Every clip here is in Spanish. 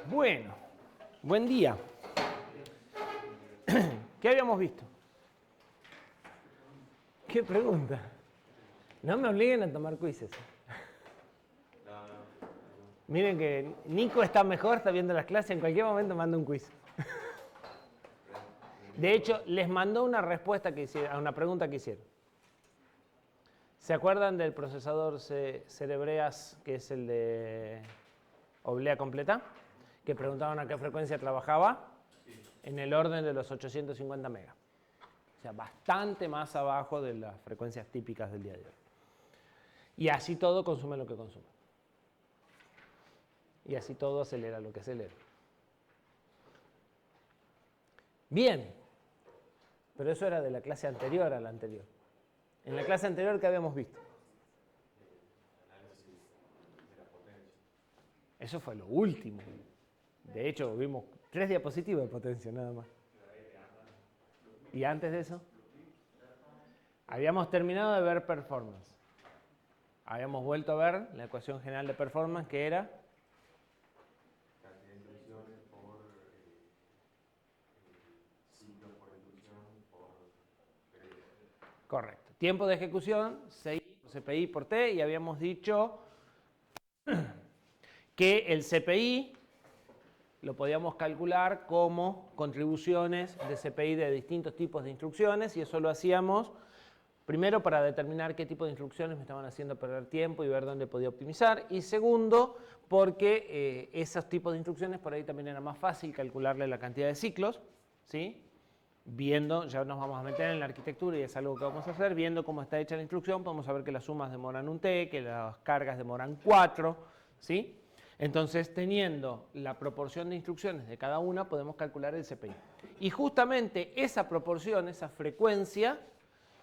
Bueno, buen día. ¿Qué habíamos visto? ¿Qué pregunta? No me obliguen a tomar quizzes. Miren que Nico está mejor, está viendo las clases, en cualquier momento manda un quiz. De hecho, les mandó una respuesta a una pregunta que hicieron. ¿Se acuerdan del procesador Cerebreas, que es el de oblea completa? Que preguntaban a qué frecuencia trabajaba. En el orden de los 850 megas. O sea, bastante más abajo de las frecuencias típicas del día de hoy. Y así todo consume lo que consume. Y así todo acelera lo que acelera. Bien, pero eso era de la clase anterior a la anterior. En la clase anterior, ¿qué habíamos visto? Eso fue lo último. De hecho, vimos 3 diapositivas de potencia nada más. ¿Y antes de eso? Habíamos terminado de ver performance. Habíamos vuelto a ver la ecuación general de performance, que era correcto. Tiempo de ejecución, CPI por T, y habíamos dicho que el CPI lo podíamos calcular como contribuciones de CPI de distintos tipos de instrucciones, y eso lo hacíamos primero para determinar qué tipo de instrucciones me estaban haciendo perder tiempo y ver dónde podía optimizar, y segundo, porque esos tipos de instrucciones por ahí también era más fácil calcularle la cantidad de ciclos, ¿sí? Viendo, ya nos vamos a meter en la arquitectura y es algo que vamos a hacer, viendo cómo está hecha la instrucción, podemos saber que las sumas demoran un T, que las cargas demoran 4, ¿sí? Entonces, teniendo la proporción de instrucciones de cada una, podemos calcular el CPI. Y justamente esa proporción, esa frecuencia,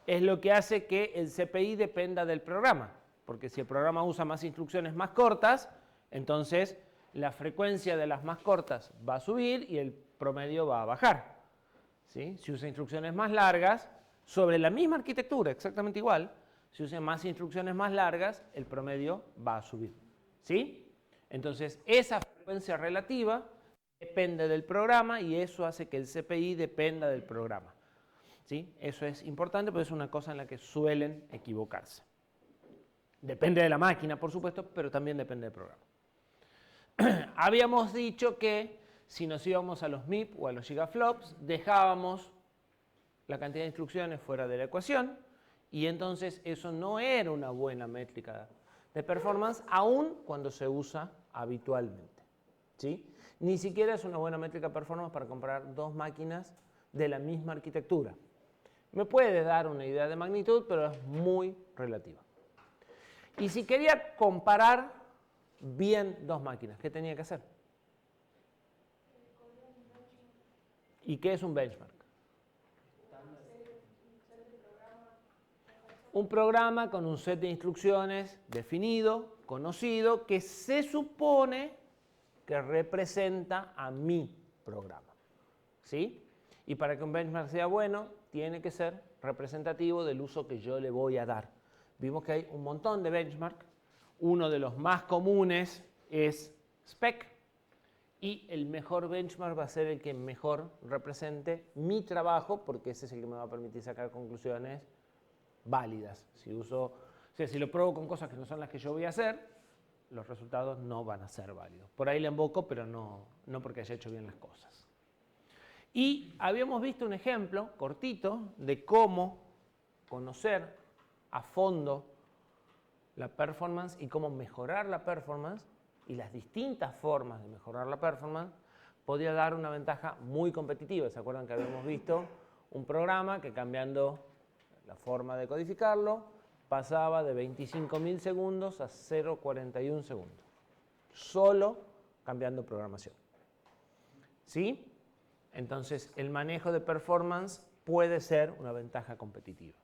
es lo que hace que el CPI dependa del programa. Porque si el programa usa más instrucciones más cortas, entonces la frecuencia de las más cortas va a subir y el promedio va a bajar. ¿Sí? Si usa instrucciones más largas, sobre la misma arquitectura, exactamente igual, si usa más instrucciones más largas, el promedio va a subir. ¿Sí? Entonces, esa frecuencia relativa depende del programa y eso hace que el CPI dependa del programa. ¿Sí? Eso es importante porque es una cosa en la que suelen equivocarse. Depende de la máquina, por supuesto, pero también depende del programa. Habíamos dicho que si nos íbamos a los MIP o a los gigaflops, dejábamos la cantidad de instrucciones fuera de la ecuación y entonces eso no era una buena métrica de performance, aun cuando se usa habitualmente. ¿Sí? Ni siquiera es una buena métrica de performance para comparar dos máquinas de la misma arquitectura. Me puede dar una idea de magnitud, pero es muy relativa. Y si quería comparar bien dos máquinas, ¿qué tenía que hacer? ¿Y qué es un benchmark? Un programa con un set de instrucciones definido, conocido, que se supone que representa a mi programa. ¿Sí? Y para que un benchmark sea bueno, tiene que ser representativo del uso que yo le voy a dar. Vimos que hay un montón de benchmark. Uno de los más comunes es SPEC. Y el mejor benchmark va a ser el que mejor represente mi trabajo, porque ese es el que me va a permitir sacar conclusiones válidas. Si lo pruebo con cosas que no son las que yo voy a hacer, los resultados no van a ser válidos. Por ahí le invoco, pero no porque haya hecho bien las cosas. Y habíamos visto un ejemplo cortito de cómo conocer a fondo la performance y cómo mejorar la performance y las distintas formas de mejorar la performance podía dar una ventaja muy competitiva. ¿Se acuerdan que habíamos visto un programa que cambiando la forma de codificarlo pasaba de 25.000 segundos a 0,41 segundos? Solo cambiando programación. ¿Sí? Entonces, el manejo de performance puede ser una ventaja competitiva.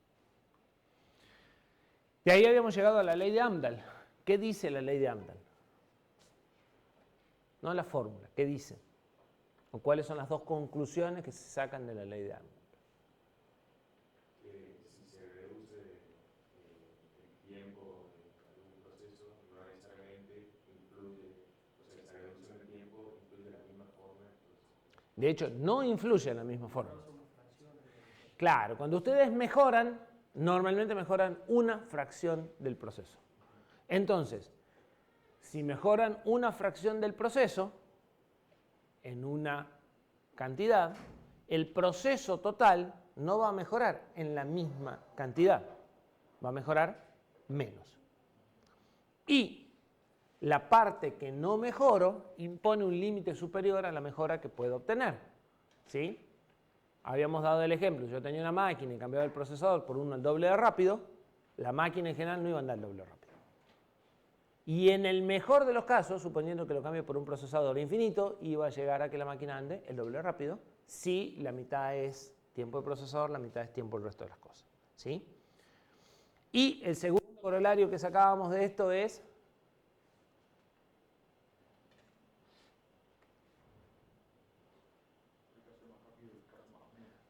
De ahí habíamos llegado a la ley de Amdahl. ¿Qué dice la ley de Amdahl? No la fórmula, ¿qué dice? ¿O cuáles son las dos conclusiones que se sacan de la ley de Amdahl? Que si se reduce el tiempo de algún proceso, no necesariamente incluye, o sea, esa reducción del tiempo incluye la De hecho, no influye de la misma forma. Claro, cuando ustedes mejoran, normalmente mejoran una fracción del proceso. Entonces, si mejoran una fracción del proceso en una cantidad, el proceso total no va a mejorar en la misma cantidad, va a mejorar menos. Y la parte que no mejoro impone un límite superior a la mejora que puedo obtener. ¿Sí? Habíamos dado el ejemplo, yo tenía una máquina y cambiaba el procesador por uno al doble de rápido, la máquina en general no iba a andar el doble de rápido. Y en el mejor de los casos, suponiendo que lo cambie por un procesador infinito, iba a llegar a que la máquina ande el doble de rápido, si la mitad es tiempo de procesador, la mitad es tiempo del resto de las cosas. ¿Sí? Y el segundo corolario que sacábamos de esto es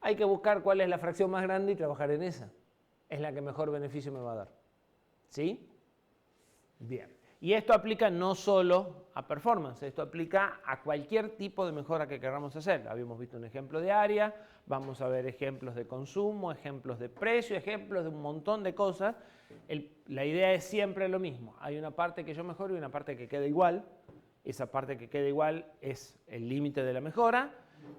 hay que buscar cuál es la fracción más grande y trabajar en esa. Es la que mejor beneficio me va a dar. ¿Sí? Bien. Y esto aplica no solo a performance, esto aplica a cualquier tipo de mejora que queramos hacer. Habíamos visto un ejemplo de área, vamos a ver ejemplos de consumo, ejemplos de precio, ejemplos de un montón de cosas. La idea es siempre lo mismo. Hay una parte que yo mejoro y una parte que queda igual. Esa parte que queda igual es el límite de la mejora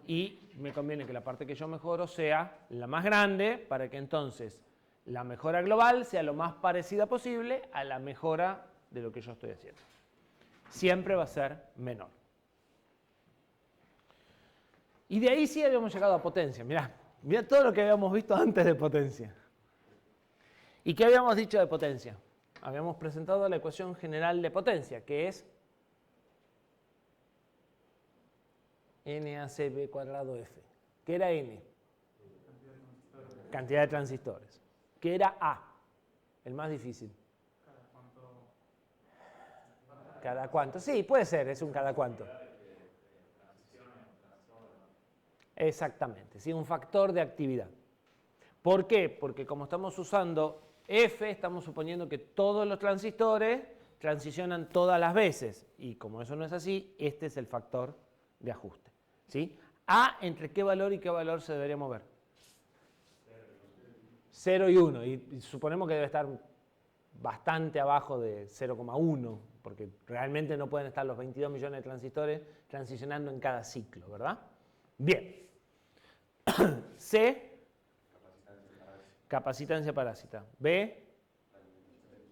y me conviene que la parte que yo mejoro sea la más grande para que entonces la mejora global sea lo más parecida posible a la mejora de lo que yo estoy haciendo. Siempre va a ser menor. Y de ahí sí habíamos llegado a potencia. Mirá todo lo que habíamos visto antes de potencia. ¿Y qué habíamos dicho de potencia? Habíamos presentado la ecuación general de potencia, que es NACB cuadrado F. ¿Qué era N? Cantidad de transistores. ¿Qué era A? El más difícil. ¿Cada cuánto? Sí, puede ser, es un cada cuánto. Exactamente, sí, un factor de actividad. ¿Por qué? Porque como estamos usando F, estamos suponiendo que todos los transistores transicionan todas las veces. Y como eso no es así, este es el factor de ajuste. ¿Sí? A, ¿entre qué valor y qué valor se debería mover? 0 y 1. Y suponemos que debe estar bastante abajo de 0,1, porque realmente no pueden estar los 22 millones de transistores transicionando en cada ciclo, ¿verdad? Bien. C, capacitancia parásita. B,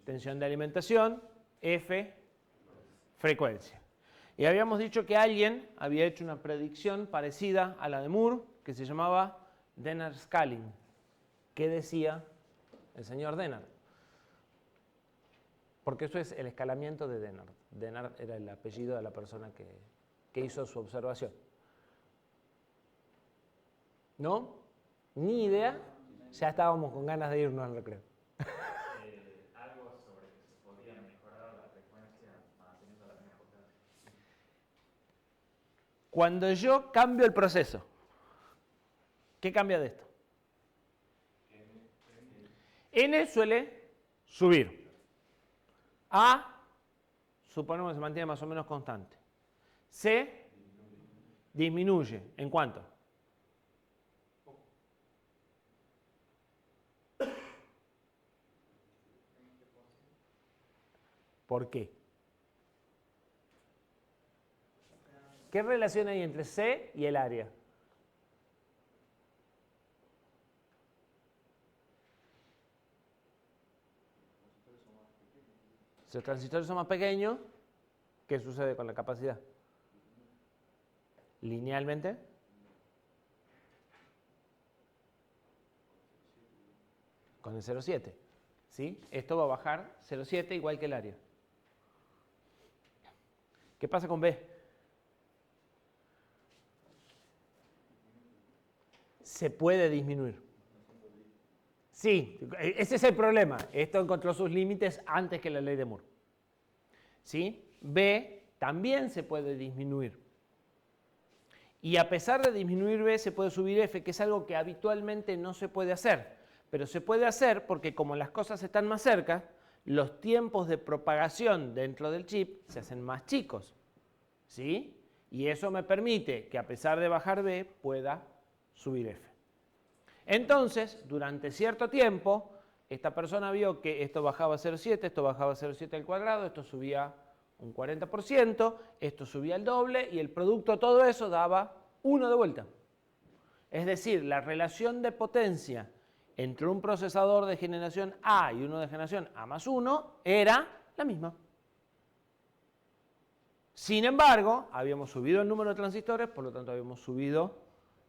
tensión de alimentación. F, frecuencia. Y habíamos dicho que alguien había hecho una predicción parecida a la de Moore, que se llamaba Dennard scaling. ¿Qué decía el señor Dennard? Porque eso es el escalamiento de Dennard. Dennard era el apellido de la persona que hizo su observación. ¿No? Ni idea. Ya estábamos con ganas de irnos al recreo. Algo sobre que se podría mejorar la frecuencia manteniendo la misma potencia. Cuando yo cambio el proceso, ¿qué cambia de esto? N suele subir. A, suponemos que se mantiene más o menos constante. C, disminuye. ¿En cuánto? ¿Por qué? ¿Qué relación hay entre C y el área? Si los transistores son más pequeños, ¿qué sucede con la capacidad? Linealmente. Con el 0,7. ¿Sí? Esto va a bajar 0,7 igual que el área. ¿Qué pasa con B? Se puede disminuir. Sí, ese es el problema. Esto encontró sus límites antes que la ley de Moore. ¿Sí? B también se puede disminuir. Y a pesar de disminuir B, se puede subir F, que es algo que habitualmente no se puede hacer. Pero se puede hacer porque como las cosas están más cerca, los tiempos de propagación dentro del chip se hacen más chicos. ¿Sí? Y eso me permite que a pesar de bajar B, pueda subir F. Entonces, durante cierto tiempo, esta persona vio que esto bajaba a 0,7, esto bajaba a 0,7 al cuadrado, esto subía un 40%, esto subía el doble y el producto de todo eso daba 1 de vuelta. Es decir, la relación de potencia entre un procesador de generación A y uno de generación A más 1 era la misma. Sin embargo, habíamos subido el número de transistores, por lo tanto habíamos subido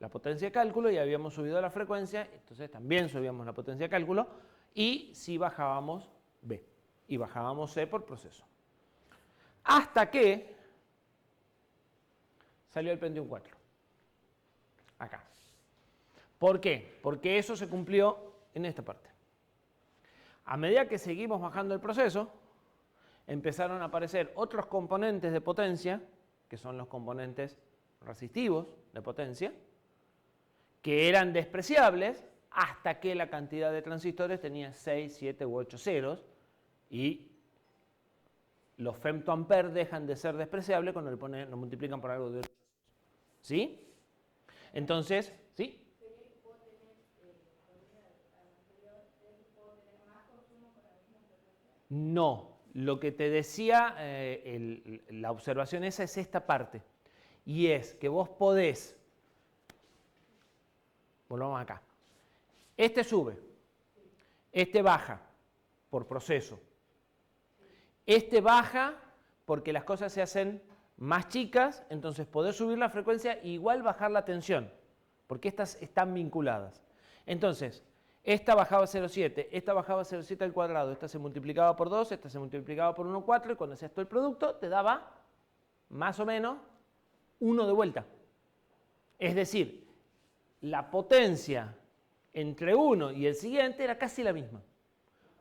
la potencia de cálculo y habíamos subido la frecuencia, entonces también subíamos la potencia de cálculo y sí bajábamos B y bajábamos C por proceso. Hasta que salió el Pentium 4. Acá. ¿Por qué? Porque eso se cumplió en esta parte. A medida que seguimos bajando el proceso, empezaron a aparecer otros componentes de potencia, que son los componentes resistivos de potencia, que eran despreciables hasta que la cantidad de transistores tenía 6, 7 u 8 ceros y los femtoamperes dejan de ser despreciables cuando lo multiplican por algo de 8. ¿Sí? Entonces, ¿sí? No, lo que te decía, la observación esa es esta parte. Y es que vos podés, volvamos acá, este sube, este baja por proceso, este baja porque las cosas se hacen más chicas, entonces podés subir la frecuencia e igual bajar la tensión, porque estas están vinculadas. Entonces, esta bajaba a 0,7, esta bajaba a 0,7 al cuadrado, esta se multiplicaba por 2, esta se multiplicaba por 1,4 y cuando hacías todo el producto te daba más o menos 1 de vuelta. Es decir, la potencia entre uno y el siguiente era casi la misma,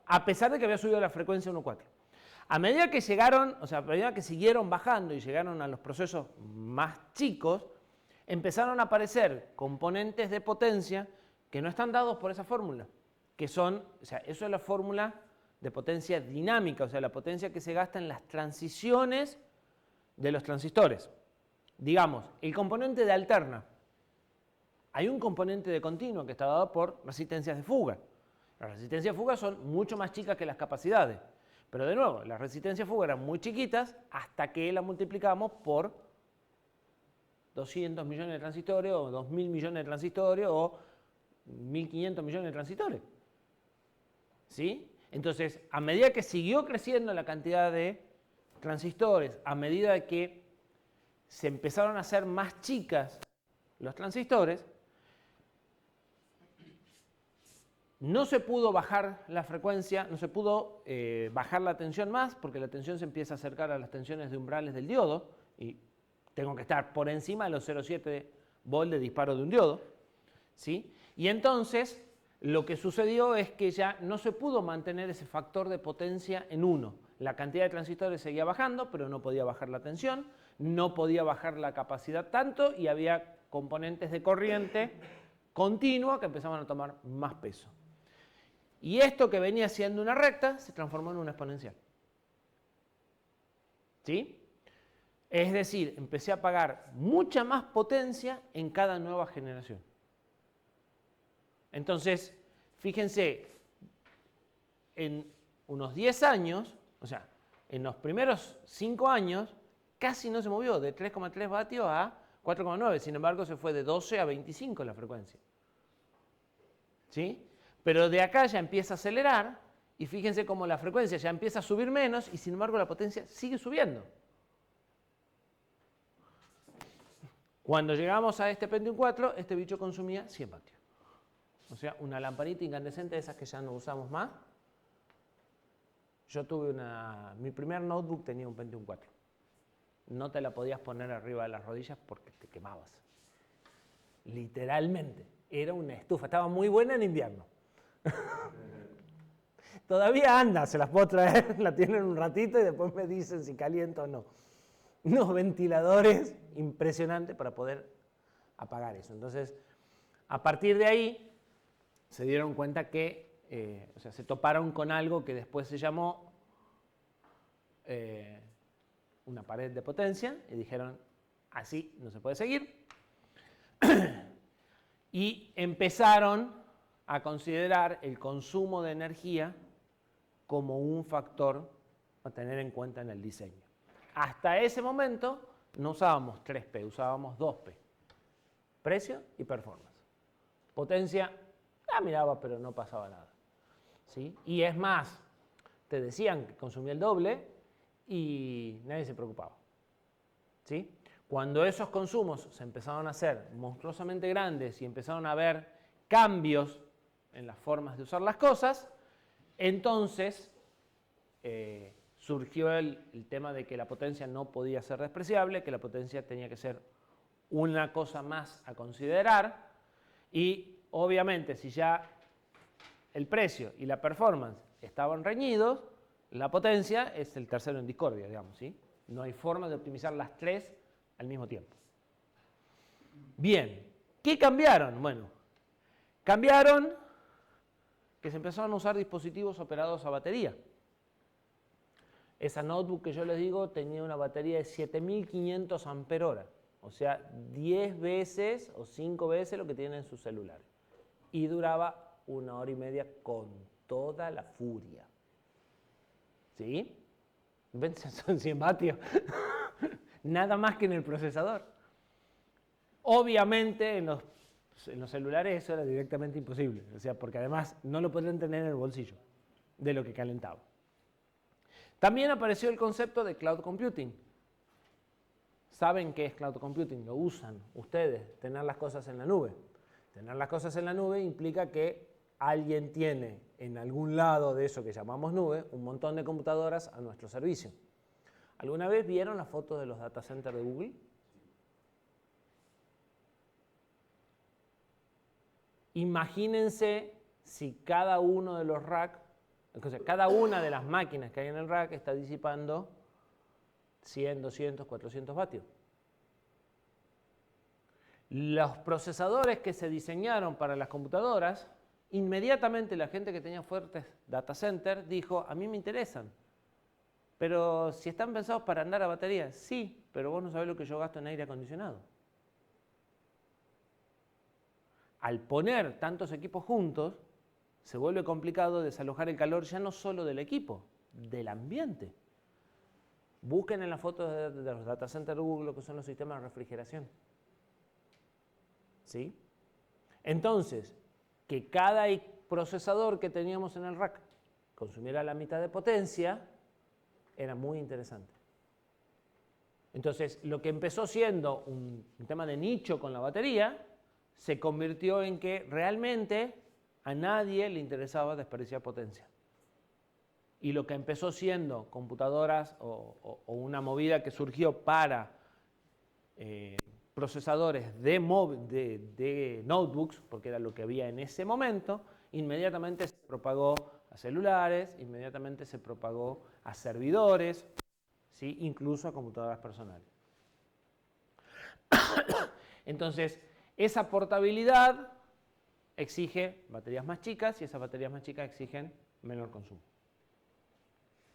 a pesar de que había subido la frecuencia 1,4. A medida que llegaron, o sea, a medida que siguieron bajando y llegaron a los procesos más chicos, empezaron a aparecer componentes de potencia que no están dados por esa fórmula, que son, o sea, eso es la fórmula de potencia dinámica, o sea, la potencia que se gasta en las transiciones de los transistores. Digamos, el componente de alterna. Hay un componente de continuo que está dado por resistencias de fuga. Las resistencias de fuga son mucho más chicas que las capacidades. Pero de nuevo, las resistencias de fuga eran muy chiquitas hasta que las multiplicamos por 200 millones de transistores o 2.000 millones de transistores o 1.500 millones de transistores. ¿Sí? Entonces, a medida que siguió creciendo la cantidad de transistores, a medida que se empezaron a hacer más chicas los transistores, no se pudo bajar la frecuencia, no se pudo bajar la tensión más, porque la tensión se empieza a acercar a las tensiones de umbrales del diodo, y tengo que estar por encima de los 0,7 volt de disparo de un diodo, ¿sí? Y entonces, lo que sucedió es que ya no se pudo mantener ese factor de potencia en 1. La cantidad de transistores seguía bajando, pero no podía bajar la tensión, no podía bajar la capacidad tanto, y había componentes de corriente continua que empezaban a tomar más peso. Y esto que venía siendo una recta se transformó en una exponencial. ¿Sí? Es decir, empecé a pagar mucha más potencia en cada nueva generación. Entonces, fíjense, en unos 10 años, o sea, en los primeros 5 años, casi no se movió de 3,3 vatios a 4,9. Sin embargo, se fue de 12 a 25 la frecuencia. ¿Sí? Pero de acá ya empieza a acelerar y fíjense cómo la frecuencia ya empieza a subir menos y sin embargo la potencia sigue subiendo. Cuando llegamos a este Pentium 4, este bicho consumía 100 vatios. O sea, una lamparita incandescente de esas que ya no usamos más. Yo tuve mi primer notebook tenía un Pentium 4. No te la podías poner arriba de las rodillas porque te quemabas. Literalmente. Era una estufa. Estaba muy buena en invierno. Todavía anda, se las puedo traer, la tienen un ratito y después me dicen si caliento o no. Unos ventiladores impresionantes para poder apagar eso. Entonces, a partir de ahí, se dieron cuenta que, o sea, se toparon con algo que después se llamó una pared de potencia y dijeron, así no se puede seguir. Y empezaron a considerar el consumo de energía como un factor a tener en cuenta en el diseño. Hasta ese momento no usábamos 3P, usábamos 2P. Precio y performance. Potencia, la miraba, pero no pasaba nada. ¿Sí? Y es más, te decían que consumía el doble y nadie se preocupaba. ¿Sí? Cuando esos consumos se empezaron a hacer monstruosamente grandes y empezaron a haber cambios en las formas de usar las cosas, entonces surgió el tema de que la potencia no podía ser despreciable, que la potencia tenía que ser una cosa más a considerar y obviamente si ya el precio y la performance estaban reñidos, la potencia es el tercero en discordia, digamos, ¿sí? No hay forma de optimizar las tres al mismo tiempo. Bien, ¿qué cambiaron? Bueno, cambiaron que se empezaron a usar dispositivos operados a batería. Esa notebook que yo les digo tenía una batería de 7500 ampere-hora, o sea, 10 veces o 5 veces lo que tienen sus celulares. Y duraba 1 hora y media con toda la furia. ¿Sí? ¿Ven? Son 100 vatios. Nada más que en el procesador. Obviamente en los celulares eso era directamente imposible, o sea, porque además no lo podían tener en el bolsillo de lo que calentaba. También apareció el concepto de cloud computing. ¿Saben qué es cloud computing? Lo usan ustedes, tener las cosas en la nube. Tener las cosas en la nube implica que alguien tiene en algún lado de eso que llamamos nube un montón de computadoras a nuestro servicio. ¿Alguna vez vieron las fotos de los data centers de Google? Imagínense si cada uno de los racks, entonces cada una de las máquinas que hay en el rack está disipando 100, 200, 400 vatios. Los procesadores que se diseñaron para las computadoras, inmediatamente la gente que tenía fuertes data centers dijo, a mí me interesan, pero si están pensados para andar a batería, sí, pero vos no sabés lo que yo gasto en aire acondicionado. Al poner tantos equipos juntos, se vuelve complicado desalojar el calor ya no solo del equipo, del ambiente. Busquen en las fotos de los data centers de Google lo que son los sistemas de refrigeración. ¿Sí? Entonces, que cada procesador que teníamos en el rack consumiera la mitad de potencia, era muy interesante. Entonces, lo que empezó siendo un tema de nicho con la batería, se convirtió en que realmente a nadie le interesaba desperdiciar potencia. Y lo que empezó siendo computadoras o una movida que surgió para procesadores de notebooks, porque era lo que había en ese momento, inmediatamente se propagó a celulares, inmediatamente se propagó a servidores, ¿sí? Incluso a computadoras personales. Entonces, esa portabilidad exige baterías más chicas y esas baterías más chicas exigen menor consumo.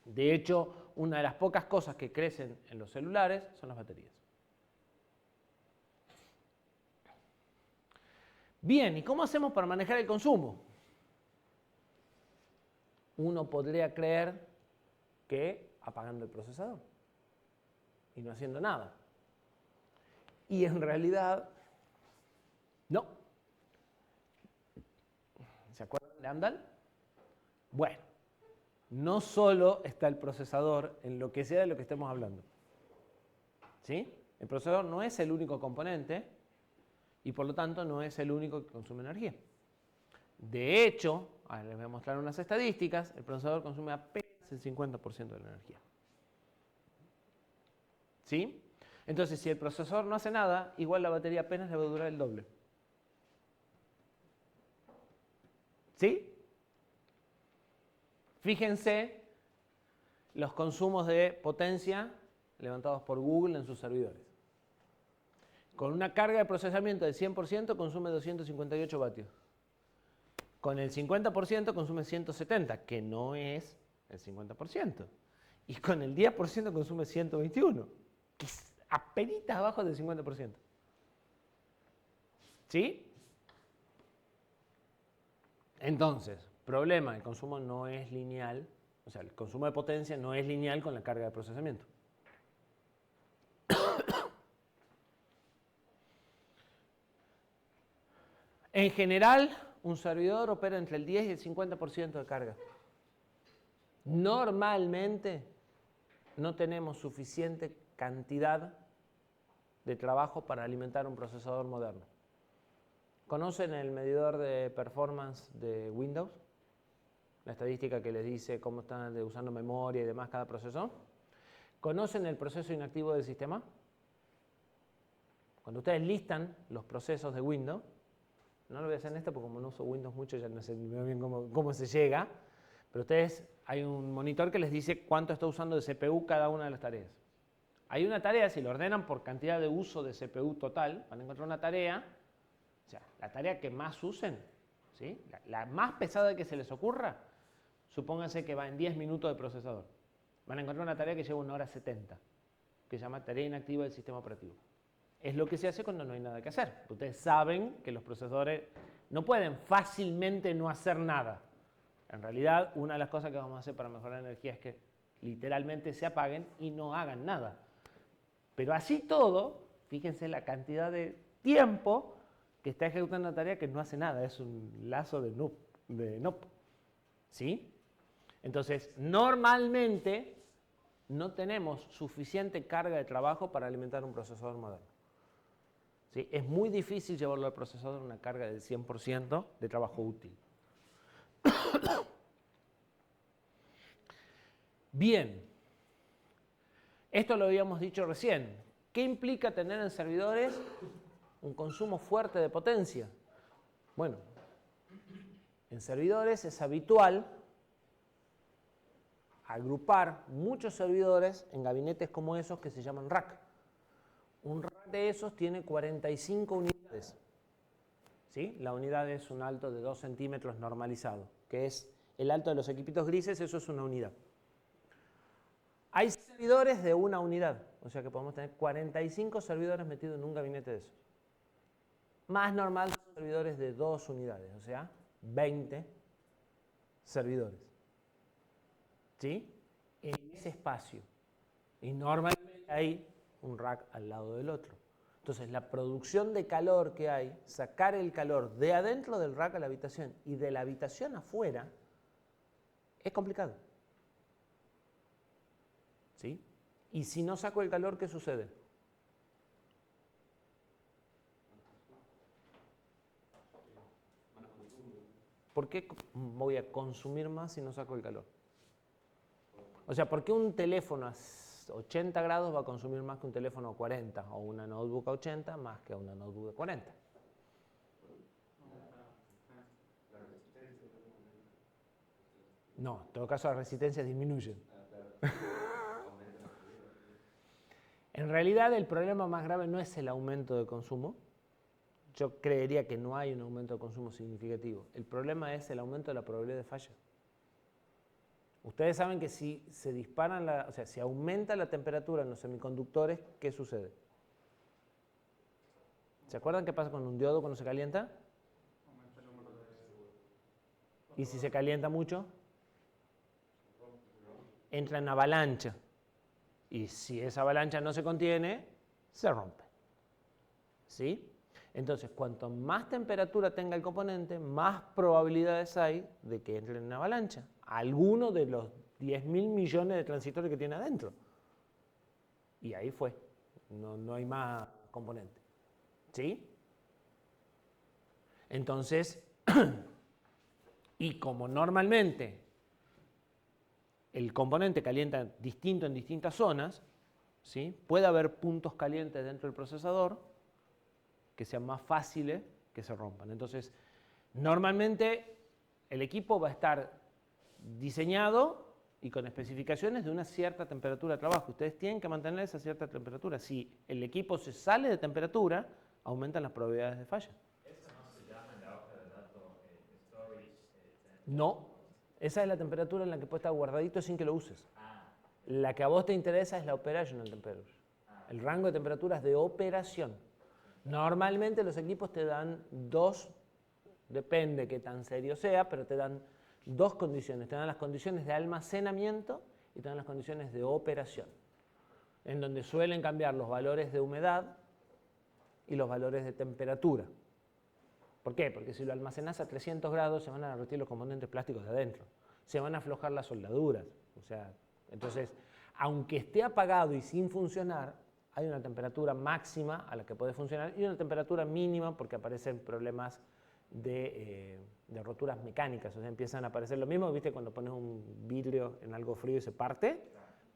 De hecho, una de las pocas cosas que crecen en los celulares son las baterías. Bien, ¿y cómo hacemos para manejar el consumo? Uno podría creer que apagando el procesador y no haciendo nada. Y en realidad, no. ¿Se acuerdan de Amdahl? Bueno, no solo está el procesador en lo que sea de lo que estemos hablando. ¿Sí? El procesador no es el único componente y por lo tanto no es el único que consume energía. De hecho, ahora les voy a mostrar unas estadísticas, el procesador consume apenas el 50% de la energía. ¿Sí? Entonces, si el procesador no hace nada, igual la batería apenas le va a durar el doble. ¿Sí? Fíjense los consumos de potencia levantados por Google en sus servidores. Con una carga de procesamiento del 100% consume 258 vatios. Con el 50% consume 170, que no es el 50%. Y con el 10% consume 121, que es apenitas abajo del 50%. ¿Sí? Entonces, problema, el consumo no es lineal, o sea, el consumo de potencia no es lineal con la carga de procesamiento. En general, un servidor opera entre el 10 y el 50% de carga. Normalmente no tenemos suficiente cantidad de trabajo para alimentar un procesador moderno. ¿Conocen el medidor de performance de Windows? La estadística que les dice cómo están usando memoria y demás cada proceso. ¿Conocen el proceso inactivo del sistema? Cuando ustedes listan los procesos de Windows, no lo voy a hacer en esto porque como no uso Windows mucho ya no sé muy bien cómo se llega, pero ustedes hay un monitor que les dice cuánto está usando de CPU cada una de las tareas. Hay una tarea, si lo ordenan por cantidad de uso de CPU total, van a encontrar una tarea, o sea, la tarea que más usen, ¿sí? La más pesada que se les ocurra, supónganse que va en 10 minutos de procesador. Van a encontrar una tarea que lleva 1 hora 70, que se llama tarea inactiva del sistema operativo. Es lo que se hace cuando no hay nada que hacer. Ustedes saben que los procesadores no pueden fácilmente no hacer nada. En realidad, una de las cosas que vamos a hacer para mejorar la energía es que literalmente se apaguen y no hagan nada. Pero así todo, fíjense la cantidad de tiempo que está ejecutando una tarea que no hace nada. Es un lazo de NUP. ¿Sí? Entonces, normalmente no tenemos suficiente carga de trabajo para alimentar un procesador moderno. ¿Sí? Es muy difícil llevarlo al procesador una carga del 100% de trabajo útil. Bien, esto lo habíamos dicho recién. ¿Qué implica tener en servidores un consumo fuerte de potencia? Bueno, en servidores es habitual agrupar muchos servidores en gabinetes como esos que se llaman rack. Un rack de esos tiene 45 unidades. ¿Sí? La unidad es un alto de 2 centímetros normalizado, que es el alto de los equipitos grises, eso es una unidad. Hay servidores de una unidad, o sea que podemos tener 45 servidores metidos en un gabinete de esos. Más normal son servidores de 2 unidades, o sea, 20 servidores. ¿Sí? En ese espacio. Y normalmente hay un rack al lado del otro. Entonces, la producción de calor que hay, sacar el calor de adentro del rack a la habitación y de la habitación afuera, es complicado. ¿Sí? Y si no saco el calor, ¿qué sucede? ¿Por qué voy a consumir más si no saco el calor? O sea, ¿por qué un teléfono a 80 grados va a consumir más que un teléfono a 40 o una notebook a 80 más que una notebook a 40? No, en todo caso las resistencias disminuyen. En realidad el problema más grave no es el aumento de consumo. Yo creería que no hay un aumento de consumo significativo. El problema es el aumento de la probabilidad de falla. Ustedes saben que si se disparan, o sea, si aumenta la temperatura en los semiconductores, ¿qué sucede? ¿Se acuerdan qué pasa con un diodo cuando se calienta? ¿Y si se calienta mucho? Entra en avalancha. Y si esa avalancha no se contiene, se rompe. ¿Sí? Entonces, cuanto más temperatura tenga el componente, más probabilidades hay de que entre en una avalancha. Alguno de los 10.000 millones de transistores que tiene adentro. Y ahí fue. No hay más componente. ¿Sí? Entonces, y como normalmente el componente calienta distinto en distintas zonas, ¿sí? Puede haber puntos calientes dentro del procesador que sean más fáciles que se rompan. Entonces, normalmente el equipo va a estar diseñado y con especificaciones de una cierta temperatura de trabajo. Ustedes tienen que mantener esa cierta temperatura. Si el equipo se sale de temperatura, aumentan las probabilidades de falla. ¿Eso no se llama en la hoja de datos storage? No, esa es la temperatura en la que puede estar guardadito sin que lo uses. La que a vos te interesa es la operational temperature. el rango de temperaturas de operación. Normalmente los equipos te dan dos, depende qué tan serio sea, pero te dan dos condiciones. Te dan las condiciones de almacenamiento y te dan las condiciones de operación, en donde suelen cambiar los valores de humedad y los valores de temperatura. ¿Por qué? Porque si lo almacenás a 300 grados se van a derretir los componentes plásticos de adentro, se van a aflojar las soldaduras. O sea, entonces, aunque esté apagado y sin funcionar, hay una temperatura máxima a la que puede funcionar y una temperatura mínima porque aparecen problemas de roturas mecánicas. O sea, empiezan a aparecer lo mismo, ¿viste? Cuando pones un vidrio en algo frío y se parte.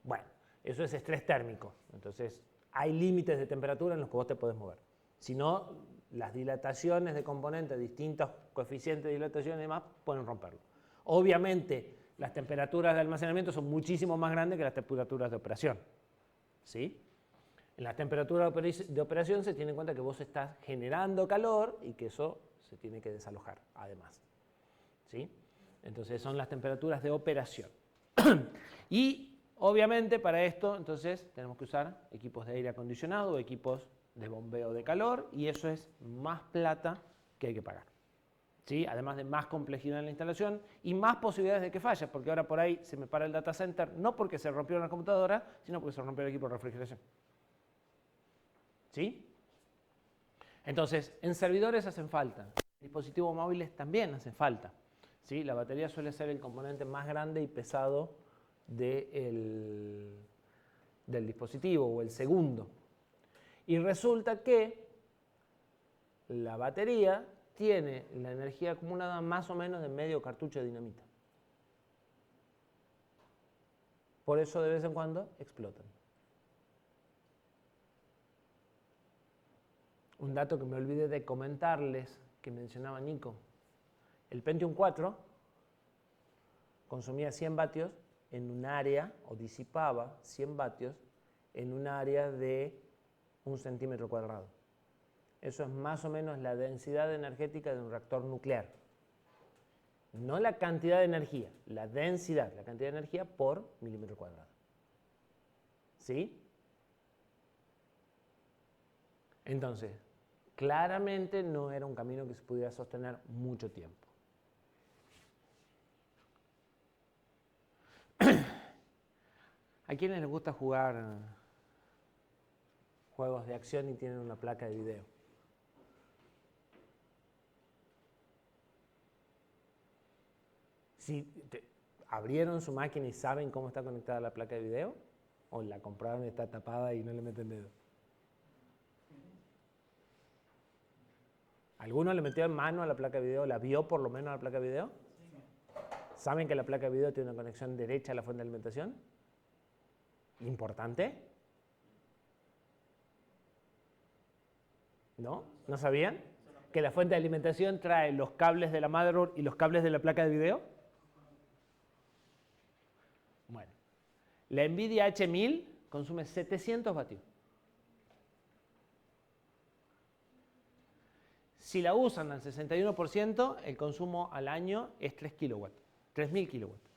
Bueno, eso es estrés térmico. Entonces, hay límites de temperatura en los que vos te podés mover. Si no, las dilataciones de componentes, distintos coeficientes de dilatación y demás, pueden romperlo. Obviamente, las temperaturas de almacenamiento son muchísimo más grandes que las temperaturas de operación. ¿Sí? En las temperaturas de operación se tiene en cuenta que vos estás generando calor y que eso se tiene que desalojar, además. ¿Sí? Entonces, son las temperaturas de operación. Y, obviamente, para esto, entonces, tenemos que usar equipos de aire acondicionado o equipos de bombeo de calor, y eso es más plata que hay que pagar. ¿Sí? Además de más complejidad en la instalación y más posibilidades de que falle, porque ahora por ahí se me para el data center, no porque se rompió una computadora, sino porque se rompió el equipo de refrigeración. ¿Sí? Entonces, en servidores hacen falta, en dispositivos móviles también hacen falta. ¿Sí? La batería suele ser el componente más grande y pesado del dispositivo, o el segundo. Y resulta que la batería tiene la energía acumulada más o menos de medio cartucho de dinamita. Por eso de vez en cuando explotan. Un dato que me olvidé de comentarles, que mencionaba Nico. El Pentium 4 consumía 100 vatios en un área, o disipaba 100 vatios en un área de 1 centímetro cuadrado. Eso es más o menos la densidad energética de un reactor nuclear. No la cantidad de energía, la densidad, la cantidad de energía por milímetro cuadrado. ¿Sí? Entonces, claramente no era un camino que se pudiera sostener mucho tiempo. ¿A quiénes les gusta jugar juegos de acción y tienen una placa de video? Si abrieron su máquina y saben cómo está conectada la placa de video, o la compraron y está tapada y no le meten dedo. ¿Alguno le metió en mano a la placa de video? ¿La vio por lo menos a la placa de video? ¿Saben que la placa de video tiene una conexión derecha a la fuente de alimentación? ¿Importante? ¿No? ¿No sabían? ¿Que la fuente de alimentación trae los cables de la motherboard y los cables de la placa de video? Bueno, la NVIDIA H1000 consume 700 vatios. Si la usan al 61%, el consumo al año es 3 kilowatts, 3.000 kilowatts.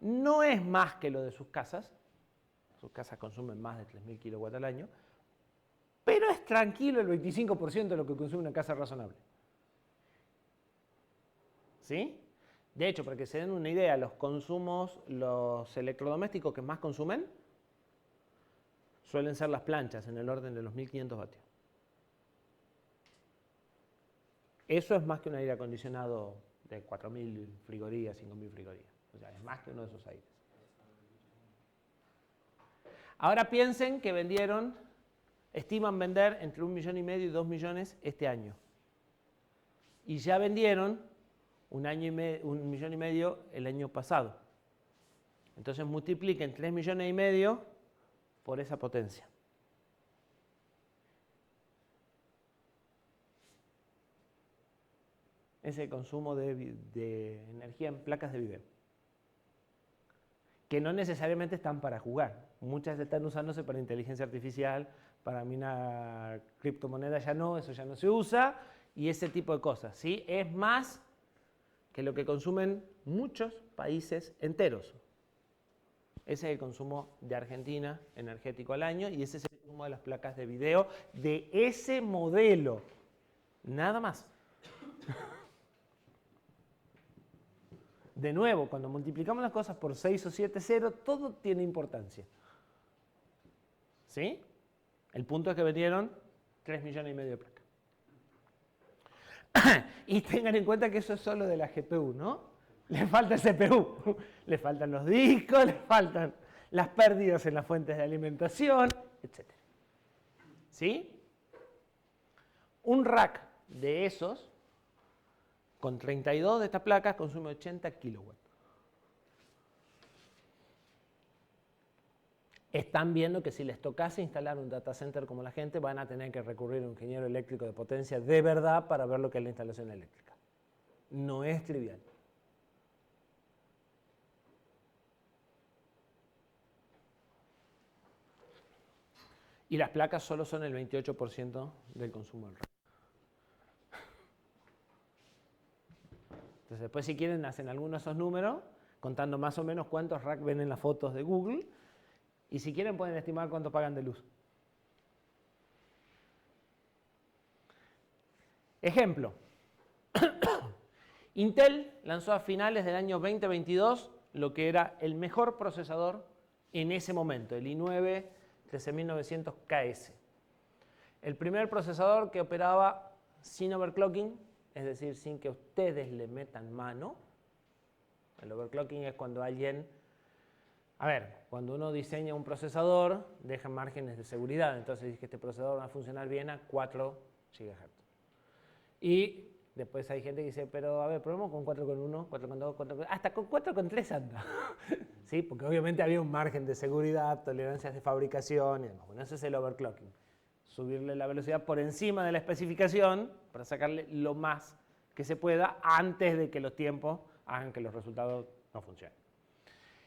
No es más que lo de sus casas consumen más de 3.000 kilowatts al año, pero es tranquilo el 25% de lo que consume una casa razonable. ¿Sí? De hecho, para que se den una idea, los electrodomésticos que más consumen suelen ser las planchas, en el orden de los 1.500 vatios. Eso es más que un aire acondicionado de 4.000 frigorías, 5.000 frigorías. O sea, es más que uno de esos aires. Ahora piensen que estiman vender entre 1,5 millones y 2 millones este año. Y ya vendieron 1,5 millones el año pasado. Entonces multipliquen 3,5 millones por esa potencia. Es el consumo de energía en placas de video, que no necesariamente están para jugar. Muchas están usándose para inteligencia artificial, para minar criptomonedas, eso ya no se usa, y ese tipo de cosas. ¿Sí? Es más que lo que consumen muchos países enteros. Ese es el consumo de Argentina energético al año y ese es el consumo de las placas de video de ese modelo. Nada más. De nuevo, cuando multiplicamos las cosas por 6 o 7 ceros, todo tiene importancia. ¿Sí? El punto es que vendieron 3,5 millones de placas. Y tengan en cuenta que eso es solo de la GPU, ¿no? Le falta el CPU, le faltan los discos, le faltan las pérdidas en las fuentes de alimentación, etc. ¿Sí? Un rack de esos, con 32 de estas placas, consume 80 kilowatts. Están viendo que si les tocase instalar un data center como la gente, van a tener que recurrir a un ingeniero eléctrico de potencia de verdad para ver lo que es la instalación eléctrica. No es trivial. Y las placas solo son el 28% del consumo del rack. Entonces después si quieren hacen algunos de esos números, contando más o menos cuántos racks ven en las fotos de Google, y si quieren pueden estimar cuánto pagan de luz. Ejemplo. Intel lanzó a finales del año 2022 lo que era el mejor procesador en ese momento, el i9 13900KS. El primer procesador que operaba sin overclocking, es decir, sin que ustedes le metan mano. El overclocking es cuando alguien... A ver, cuando uno diseña un procesador, deja márgenes de seguridad. Entonces dice que este procesador va a funcionar bien a 4 GHz. Y después hay gente que dice, pero a ver, probemos con 4,1, 4,2, 4,3, hasta con 4,3 anda. ¿Sí? Porque obviamente había un margen de seguridad, tolerancias de fabricación y demás. Bueno, ese es el overclocking. Subirle la velocidad por encima de la especificación para sacarle lo más que se pueda antes de que los tiempos hagan que los resultados no funcionen.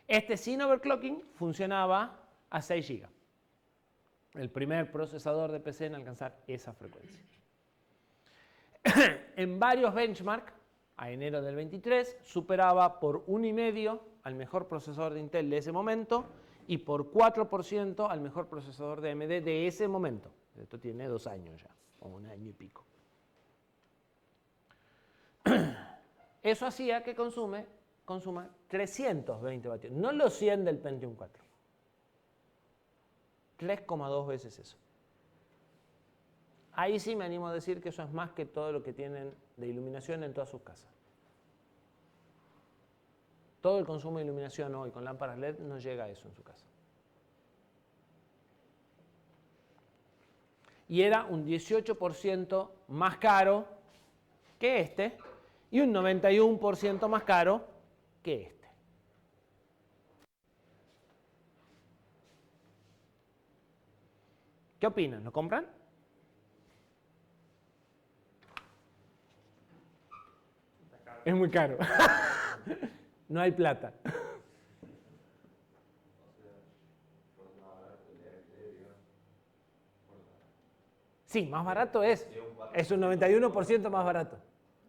Este sin overclocking funcionaba a 6 GB. El primer procesador de PC en alcanzar esa frecuencia. En varios benchmarks, a enero del 23, superaba por 1,5 al mejor procesador de Intel de ese momento y por 4% al mejor procesador de AMD de ese momento. Esto tiene 2 años ya, o 1 año y pico. Eso hacía que consuma 320 vatios, no los 100 del Pentium 4. 3,2 veces eso. Ahí sí me animo a decir que eso es más que todo lo que tienen de iluminación en todas sus casas. Todo el consumo de iluminación hoy con lámparas LED no llega a eso en su casa. Y era un 18% más caro que este y un 91% más caro que este. ¿Qué opinan? ¿Lo compran? Es muy caro. No hay plata. Sí, más barato es. Es un 91% más barato.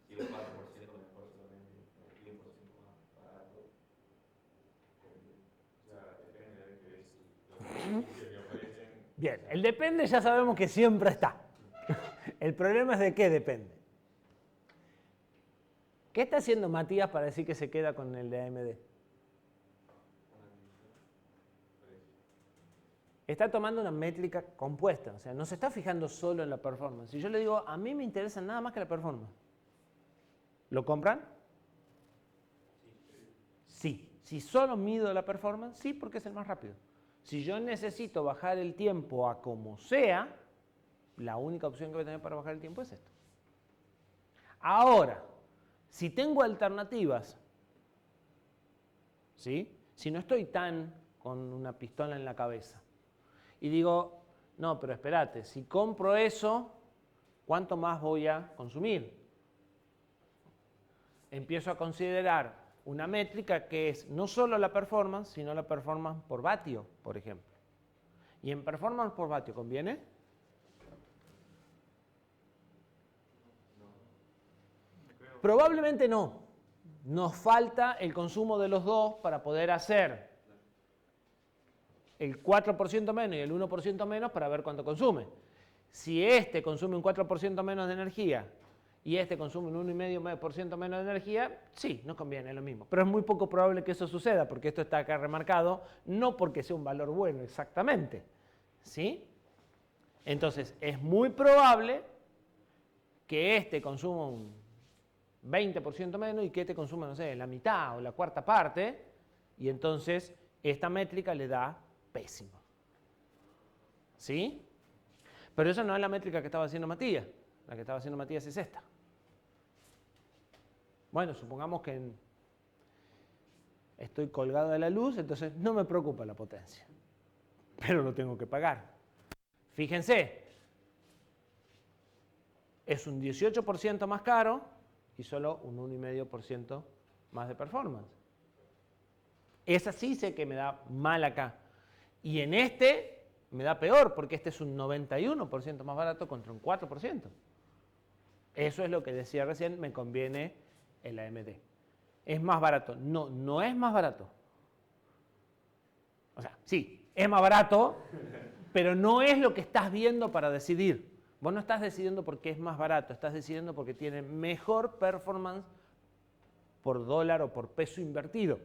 Y un 4% mejor solamente, un 10% más barato. O sea, depende de que si me ofrecen. Bien, el depende ya sabemos que siempre está. El problema es de qué depende. ¿Qué está haciendo Matías para decir que se queda con el de AMD? Está tomando una métrica compuesta, o sea, no se está fijando solo en la performance. Si yo le digo, a mí me interesa nada más que la performance, ¿lo compran? Sí. Si solo mido la performance, sí, porque es el más rápido. Si yo necesito bajar el tiempo a como sea, la única opción que voy a tener para bajar el tiempo es esto. Ahora, si tengo alternativas, ¿sí? Si no estoy tan con una pistola en la cabeza y digo, no, pero espérate, si compro eso, ¿cuánto más voy a consumir? Empiezo a considerar una métrica que es no solo la performance, sino la performance por vatio, por ejemplo. ¿Y en performance por vatio conviene? Probablemente no. Nos falta el consumo de los dos para poder hacer el 4% menos y el 1% menos para ver cuánto consume. Si este consume un 4% menos de energía y este consume un 1,5% menos de energía, sí, nos conviene, es lo mismo. Pero es muy poco probable que eso suceda, porque esto está acá remarcado, no porque sea un valor bueno exactamente, ¿sí? Entonces, es muy probable que este consuma un 20% menos y que este consuma, no sé, la mitad o la cuarta parte, y entonces esta métrica le da pésimo. ¿Sí? Pero esa no es la métrica que estaba haciendo Matías. La que estaba haciendo Matías es esta. Bueno, supongamos que estoy colgado de la luz, entonces no me preocupa la potencia. Pero lo tengo que pagar. Fíjense, es un 18% más caro y solo un 1,5% más de performance. Esa sí sé que me da mal acá. Y en este me da peor, porque este es un 91% más barato contra un 4%. Eso es lo que decía recién, me conviene el AMD. ¿Es más barato? No, no es más barato. O sea, sí, es más barato, pero no es lo que estás viendo para decidir. Vos no estás decidiendo porque es más barato, estás decidiendo porque tiene mejor performance por dólar o por peso invertido.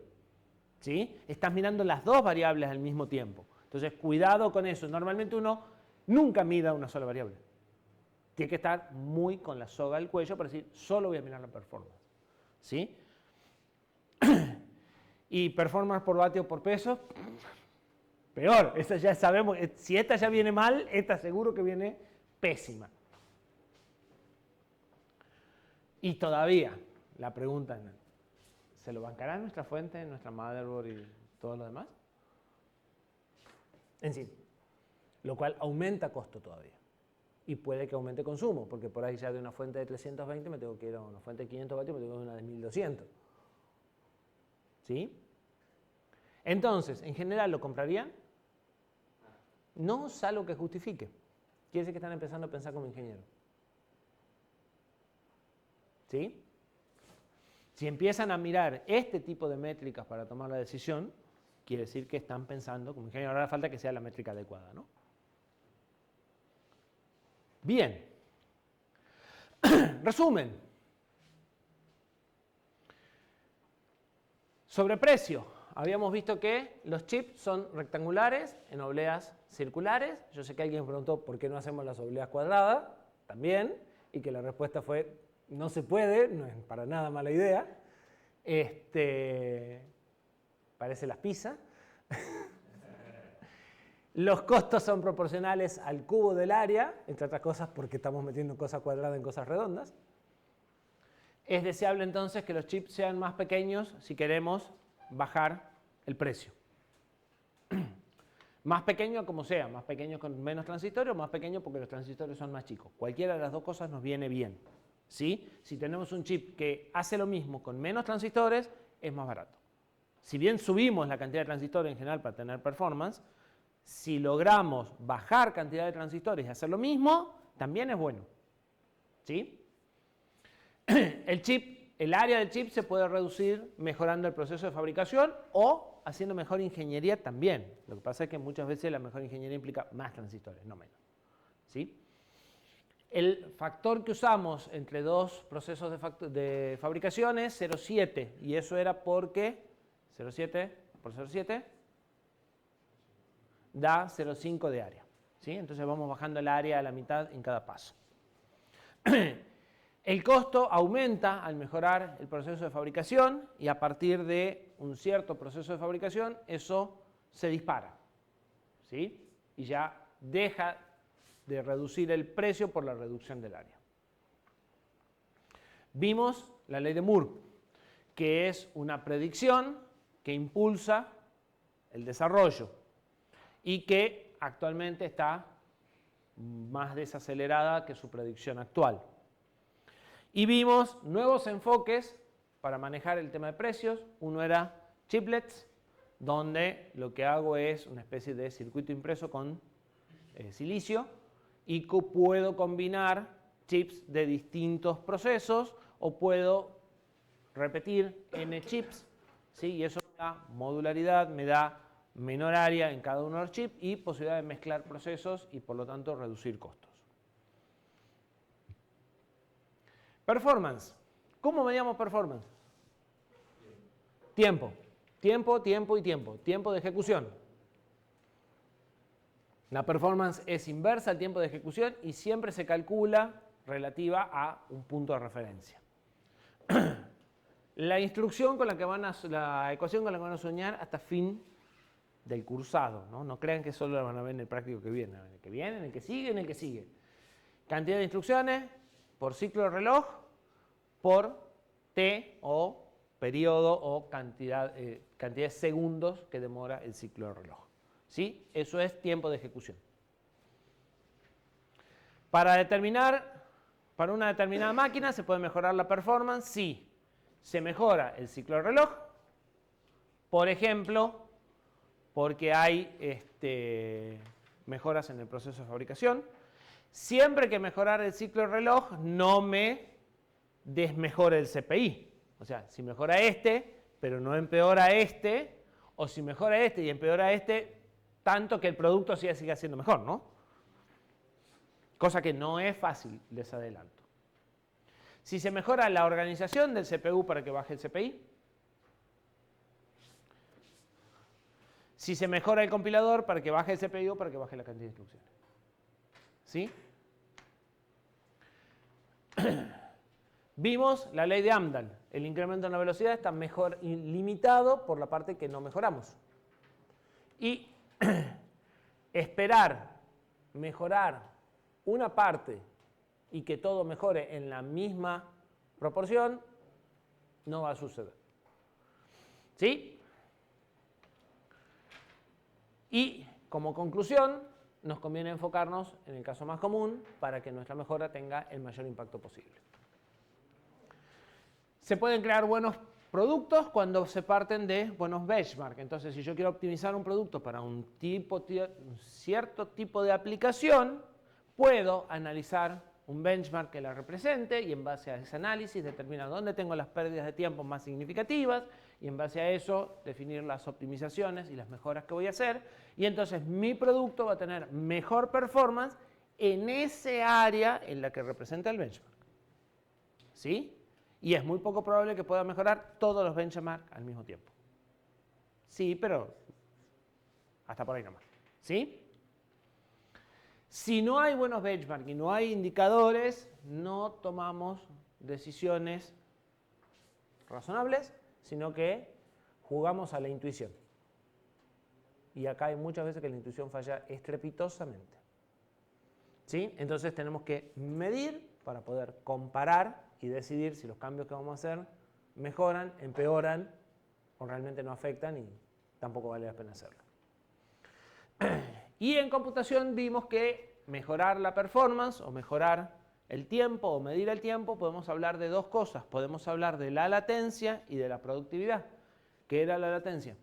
¿Sí? Estás mirando las dos variables al mismo tiempo. Entonces, cuidado con eso. Normalmente uno nunca mira una sola variable. Tiene que estar muy con la soga al cuello para decir, solo voy a mirar la performance. ¿Sí? Y performance por vatio por peso, peor. Esa ya sabemos, si esta ya viene mal, esta seguro que viene pésima. Y todavía, la pregunta es, ¿se lo bancará nuestra fuente, nuestra motherboard y todo lo demás? En sí, lo cual aumenta costo todavía. Y puede que aumente consumo, porque por ahí ya de una fuente de 320 me tengo que ir a una fuente de 500 vatios, me tengo que ir a una de 1200. ¿Sí? Entonces, en general, ¿lo comprarían? No es algo que justifique. Quiere decir que están empezando a pensar como ingeniero. ¿Sí? Si empiezan a mirar este tipo de métricas para tomar la decisión, quiere decir que están pensando como ingeniero. Ahora falta que sea la métrica adecuada, ¿no? Bien. Resumen. Sobre precio. Habíamos visto que los chips son rectangulares en obleas circulares. Yo sé que alguien preguntó por qué no hacemos las obleas cuadradas, también, y que la respuesta fue no se puede, no es para nada mala idea. Parece las pizzas. Los costos son proporcionales al cubo del área, entre otras cosas porque estamos metiendo cosas cuadradas en cosas redondas. Es deseable entonces que los chips sean más pequeños si queremos bajar el precio. Más pequeño como sea, más pequeño con menos transistores o más pequeño porque los transistores son más chicos. Cualquiera de las dos cosas nos viene bien. ¿Sí? Si tenemos un chip que hace lo mismo con menos transistores, es más barato. Si bien subimos la cantidad de transistores en general para tener performance, si logramos bajar cantidad de transistores y hacer lo mismo, también es bueno. ¿Sí? El área del chip se puede reducir mejorando el proceso de fabricación o haciendo mejor ingeniería también. Lo que pasa es que muchas veces la mejor ingeniería implica más transistores, no menos. ¿Sí? El factor que usamos entre dos procesos de fabricación es 0,7 y eso era porque 0,7 por 0,7 da 0,5 de área. ¿Sí? Entonces vamos bajando el área a la mitad en cada paso. El costo aumenta al mejorar el proceso de fabricación y a partir de un cierto proceso de fabricación eso se dispara. ¿Sí? Y ya deja de reducir el precio por la reducción del área. Vimos la ley de Moore, que es una predicción que impulsa el desarrollo y que actualmente está más desacelerada que su predicción actual. Y vimos nuevos enfoques para manejar el tema de precios. Uno era chiplets, donde lo que hago es una especie de circuito impreso con silicio y puedo combinar chips de distintos procesos o puedo repetir n chips, ¿sí? Y eso me da modularidad, me da menor área en cada uno de los chips y posibilidad de mezclar procesos y por lo tanto reducir costos. Performance. ¿Cómo medíamos performance? Tiempo. Tiempo, tiempo y tiempo. Tiempo de ejecución. La performance es inversa al tiempo de ejecución y siempre se calcula relativa a un punto de referencia. La instrucción con la que la ecuación con la que van a soñar hasta fin del cursado, ¿no? No crean que solo la van a ver en el práctico que viene, en el que viene, en el que sigue, en el que sigue. Cantidad de instrucciones por ciclo de reloj por T o periodo o cantidad de segundos que demora el ciclo de reloj. ¿Sí? Eso es tiempo de ejecución. Para una determinada máquina se puede mejorar la performance si se mejora el ciclo de reloj, por ejemplo, porque hay mejoras en el proceso de fabricación. Siempre que mejorar el ciclo de reloj no me desmejora el CPI. O sea, si mejora este, pero no empeora este, o si mejora este y empeora este, tanto que el producto siga siendo mejor, ¿no? Cosa que no es fácil, les adelanto. Si se mejora la organización del CPU para que baje el CPI, si se mejora el compilador para que baje el CPI o para que baje la cantidad de instrucciones. ¿Sí? Vimos la ley de Amdahl. El incremento en la velocidad está mejor limitado por la parte que no mejoramos. Y esperar mejorar una parte y que todo mejore en la misma proporción no va a suceder. ¿Sí? Y como conclusión, nos conviene enfocarnos en el caso más común para que nuestra mejora tenga el mayor impacto posible. Se pueden crear buenos productos cuando se parten de buenos benchmarks. Entonces, si yo quiero optimizar un producto para un cierto tipo de aplicación, puedo analizar un benchmark que la represente y en base a ese análisis determinar dónde tengo las pérdidas de tiempo más significativas y en base a eso definir las optimizaciones y las mejoras que voy a hacer. Y entonces mi producto va a tener mejor performance en ese área en la que representa el benchmark. ¿Sí? Y es muy poco probable que pueda mejorar todos los benchmarks al mismo tiempo. Sí, pero hasta por ahí nomás. ¿Sí? Si no hay buenos benchmarks y no hay indicadores, no tomamos decisiones razonables, sino que jugamos a la intuición. Y acá hay muchas veces que la intuición falla estrepitosamente. ¿Sí? Entonces tenemos que medir para poder comparar y decidir si los cambios que vamos a hacer mejoran, empeoran o realmente no afectan y tampoco vale la pena hacerlo. Y en computación vimos que mejorar la performance o mejorar el tiempo o medir el tiempo, podemos hablar de dos cosas. Podemos hablar de la latencia y de la productividad. ¿Qué era la latencia?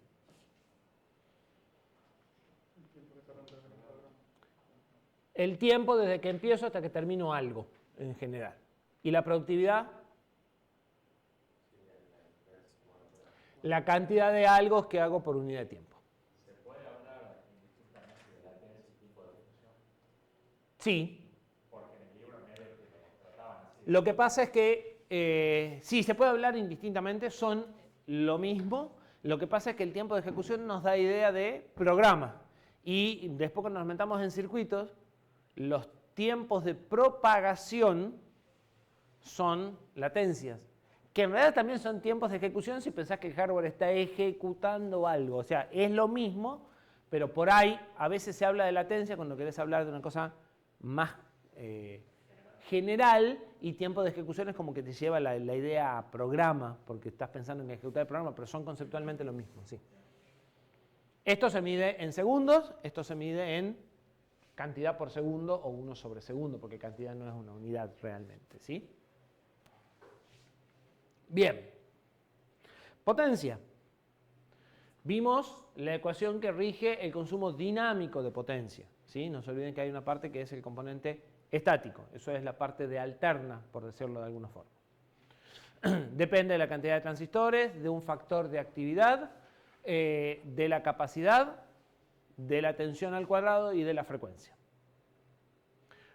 El tiempo desde que empiezo hasta que termino algo, en general. ¿Y la productividad? La cantidad de algo que hago por unidad de tiempo. ¿Se puede hablar indistintamente de latencia y tipo de ejecución? Sí. Porque en el libro medio que lo trataban así. Lo que pasa es que sí, se puede hablar indistintamente, son lo mismo. Lo que pasa es que el tiempo de ejecución nos da idea de programa. Y después cuando nos metamos en circuitos, los tiempos de propagación son latencias, que en realidad también son tiempos de ejecución si pensás que el hardware está ejecutando algo. O sea, es lo mismo, pero por ahí a veces se habla de latencia cuando querés hablar de una cosa más general y tiempo de ejecución es como que te lleva la idea a programa, porque estás pensando en ejecutar el programa, pero son conceptualmente lo mismo. Sí. Esto se mide en segundos, esto se mide en cantidad por segundo o 1 sobre segundo, porque cantidad no es una unidad realmente, ¿sí? Bien. Potencia. Vimos la ecuación que rige el consumo dinámico de potencia, ¿sí? No se olviden que hay una parte que es el componente estático, eso es la parte de alterna, por decirlo de alguna forma. Depende de la cantidad de transistores, de un factor de actividad, de la capacidad de la tensión al cuadrado y de la frecuencia.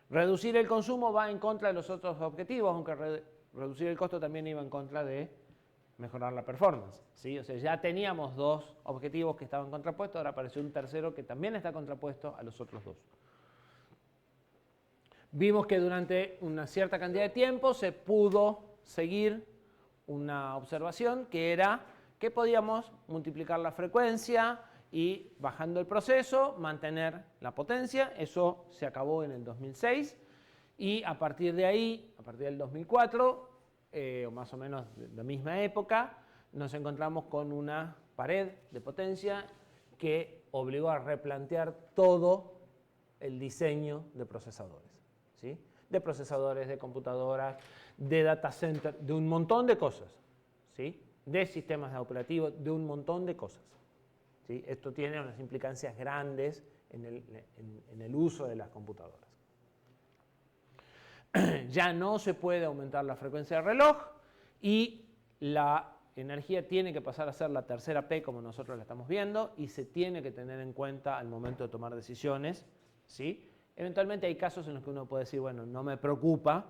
Reducir el consumo va en contra de los otros objetivos, aunque reducir el costo también iba en contra de mejorar la performance, ¿sí? O sea, ya teníamos dos objetivos que estaban contrapuestos, ahora apareció un tercero que también está contrapuesto a los otros dos. Vimos que durante una cierta cantidad de tiempo se pudo seguir una observación que era que podíamos multiplicar la frecuencia y bajando el proceso mantener la potencia. Eso se acabó en el 2006 y a partir de ahí, a partir del 2004, o más o menos de la misma época, nos encontramos con una pared de potencia que obligó a replantear todo el diseño de procesadores, ¿sí? De procesadores, de computadoras, de data center, de un montón de cosas, ¿sí? De sistemas operativos, de un montón de cosas, ¿sí? Esto tiene unas implicancias grandes en el uso de las computadoras. Ya no se puede aumentar la frecuencia del reloj y la energía tiene que pasar a ser la tercera P como nosotros la estamos viendo y se tiene que tener en cuenta al momento de tomar decisiones, ¿sí? Eventualmente hay casos en los que uno puede decir, bueno, no me preocupa,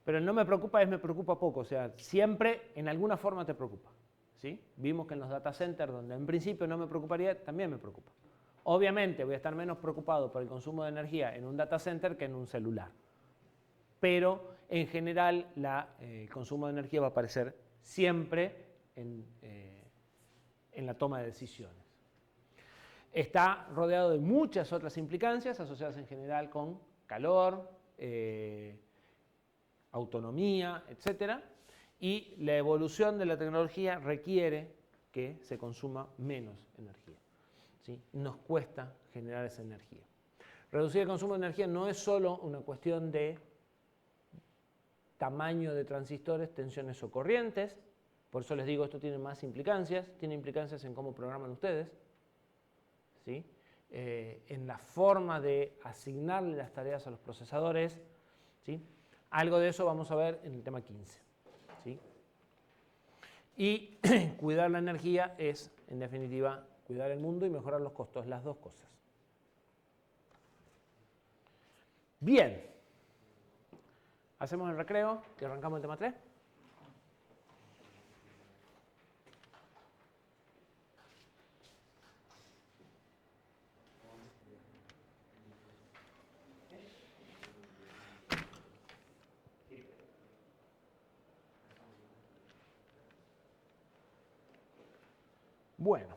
pero el no me preocupa es me preocupa poco, o sea, siempre en alguna forma te preocupa, ¿sí? Vimos que en los data centers, donde en principio no me preocuparía, también me preocupa. Obviamente voy a estar menos preocupado por el consumo de energía en un data center que en un celular, pero en general el consumo de energía va a aparecer siempre en la toma de decisiones. Está rodeado de muchas otras implicancias asociadas en general con calor, autonomía, etc. Y la evolución de la tecnología requiere que se consuma menos energía, ¿sí? Nos cuesta generar esa energía. Reducir el consumo de energía no es solo una cuestión de tamaño de transistores, tensiones o corrientes. Por eso les digo, esto tiene más implicancias. Tiene implicancias en cómo programan ustedes, ¿sí? En la forma de asignarle las tareas a los procesadores, ¿sí? Algo de eso vamos a ver en el tema 15, ¿sí? Y cuidar la energía es, en definitiva, cuidar el mundo y mejorar los costos, las dos cosas. Bien. Hacemos el recreo y arrancamos el tema 3. Bueno.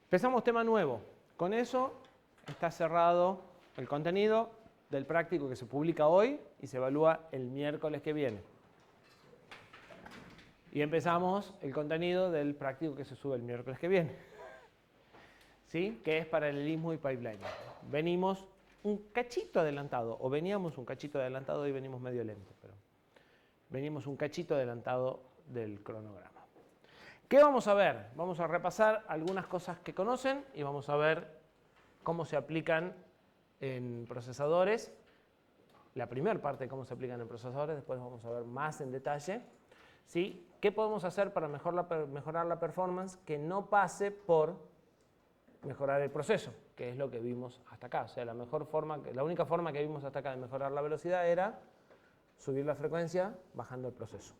Empezamos tema nuevo. Con eso está cerrado el contenido del práctico que se publica hoy y se evalúa el miércoles que viene. Y empezamos el contenido del práctico que se sube el miércoles que viene, ¿sí? Que es paralelismo y pipelining. Venimos un cachito adelantado, o veníamos un cachito adelantado y venimos medio lento, pero venimos un cachito adelantado del cronograma. ¿Qué vamos a ver? Vamos a repasar algunas cosas que conocen y vamos a ver cómo se aplican en procesadores. La primera parte de cómo se aplican en procesadores, después vamos a ver más en detalle, ¿sí? ¿Qué podemos hacer para mejorar la performance que no pase por mejorar el proceso? Que es lo que vimos hasta acá. O sea, la única forma que vimos hasta acá de mejorar la velocidad era subir la frecuencia bajando el proceso.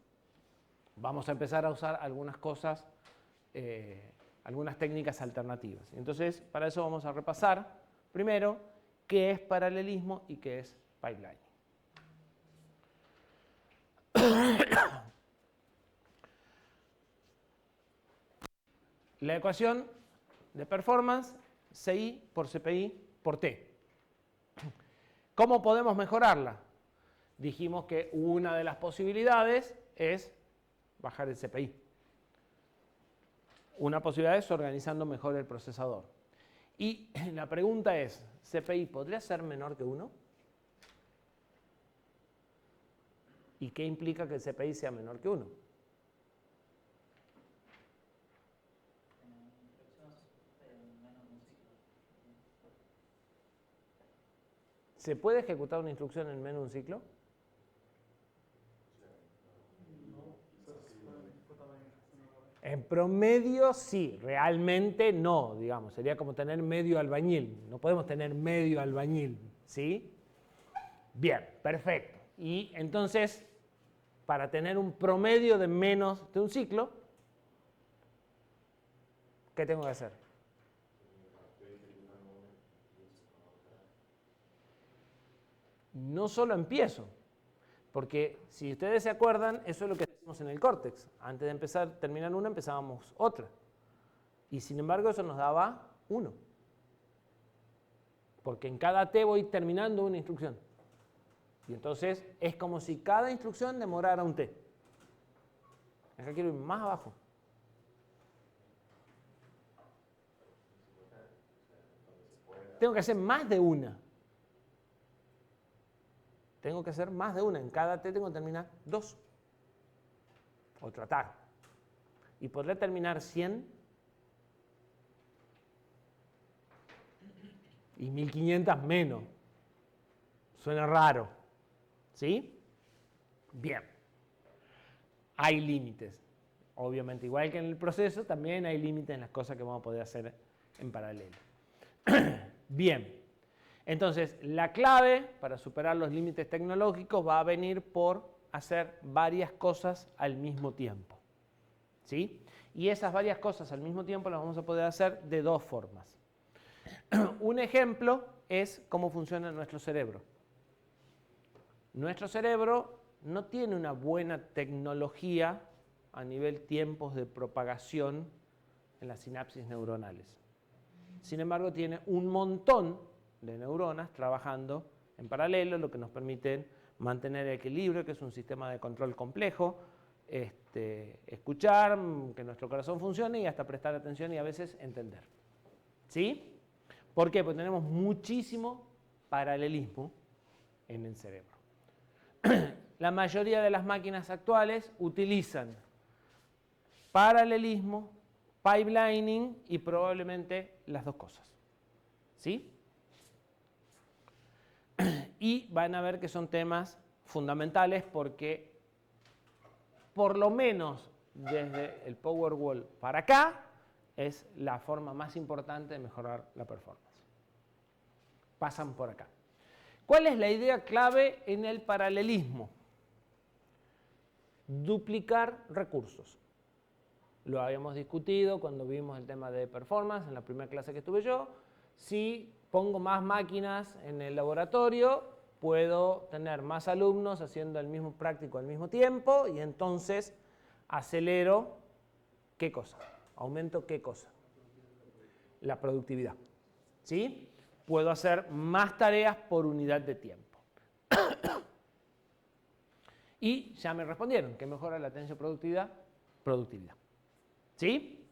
Vamos a empezar a usar algunas cosas, algunas técnicas alternativas. Entonces, para eso vamos a repasar primero qué es paralelismo y qué es pipelining. La ecuación de performance, CI por CPI por T. ¿Cómo podemos mejorarla? Dijimos que una de las posibilidades es bajar el CPI. Una posibilidad es organizando mejor el procesador. Y la pregunta es, ¿CPI podría ser menor que 1? ¿Y qué implica que el CPI sea menor que 1? ¿Se puede ejecutar una instrucción en menos de un ciclo? En promedio sí, realmente no, digamos. Sería como tener medio albañil. No podemos tener medio albañil, ¿sí? Bien, perfecto. Y entonces, para tener un promedio de menos de un ciclo, ¿qué tengo que hacer? No solo empiezo, porque si ustedes se acuerdan, eso es lo que hacemos en el córtex. Antes de terminar una, empezábamos otra. Y sin embargo, eso nos daba 1. Porque en cada T voy terminando una instrucción. Y entonces es como si cada instrucción demorara un T. Acá quiero ir más abajo. Tengo que hacer más de una. Tengo que hacer más de una. En cada T tengo que terminar 2. O tratar. Y podré terminar 100 y 1500 menos. Suena raro. ¿Sí? Bien. Hay límites. Obviamente, igual que en el proceso, también hay límites en las cosas que vamos a poder hacer en paralelo. Bien. Entonces, la clave para superar los límites tecnológicos va a venir por hacer varias cosas al mismo tiempo. ¿Sí? Y esas varias cosas al mismo tiempo las vamos a poder hacer de 2 formas. Un ejemplo es cómo funciona nuestro cerebro. Nuestro cerebro no tiene una buena tecnología a nivel tiempos de propagación en las sinapsis neuronales. Sin embargo, tiene un montón de neuronas trabajando en paralelo, lo que nos permite mantener el equilibrio, que es un sistema de control complejo, escuchar, que nuestro corazón funcione y hasta prestar atención y a veces entender. ¿Sí? ¿Por qué? Porque tenemos muchísimo paralelismo en el cerebro. La mayoría de las máquinas actuales utilizan paralelismo, pipelining y probablemente las 2 cosas. ¿Sí? Y van a ver que son temas fundamentales porque por lo menos desde el Powerwall para acá es la forma más importante de mejorar la performance. Pasan por acá. ¿Cuál es la idea clave en el paralelismo? Duplicar recursos. Lo habíamos discutido cuando vimos el tema de performance en la primera clase que tuve yo. Si pongo más máquinas en el laboratorio, puedo tener más alumnos haciendo el mismo práctico al mismo tiempo y entonces acelero, ¿qué cosa? ¿Aumento qué cosa? La productividad. ¿Sí? Puedo hacer más tareas por unidad de tiempo. Y ya me respondieron que mejora la atención productividad. ¿Sí?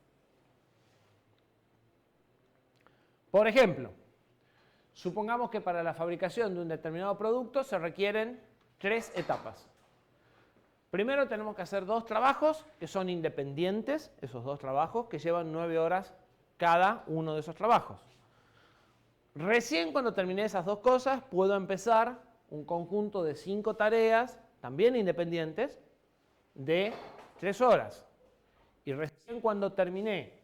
Por ejemplo, supongamos que para la fabricación de un determinado producto se requieren 3 etapas. Primero tenemos que hacer 2 trabajos que son independientes, esos 2 trabajos que llevan 9 horas cada uno de esos trabajos. Recién cuando terminé esas 2 cosas puedo empezar un conjunto de 5 tareas, también independientes, de 3 horas. Y recién cuando terminé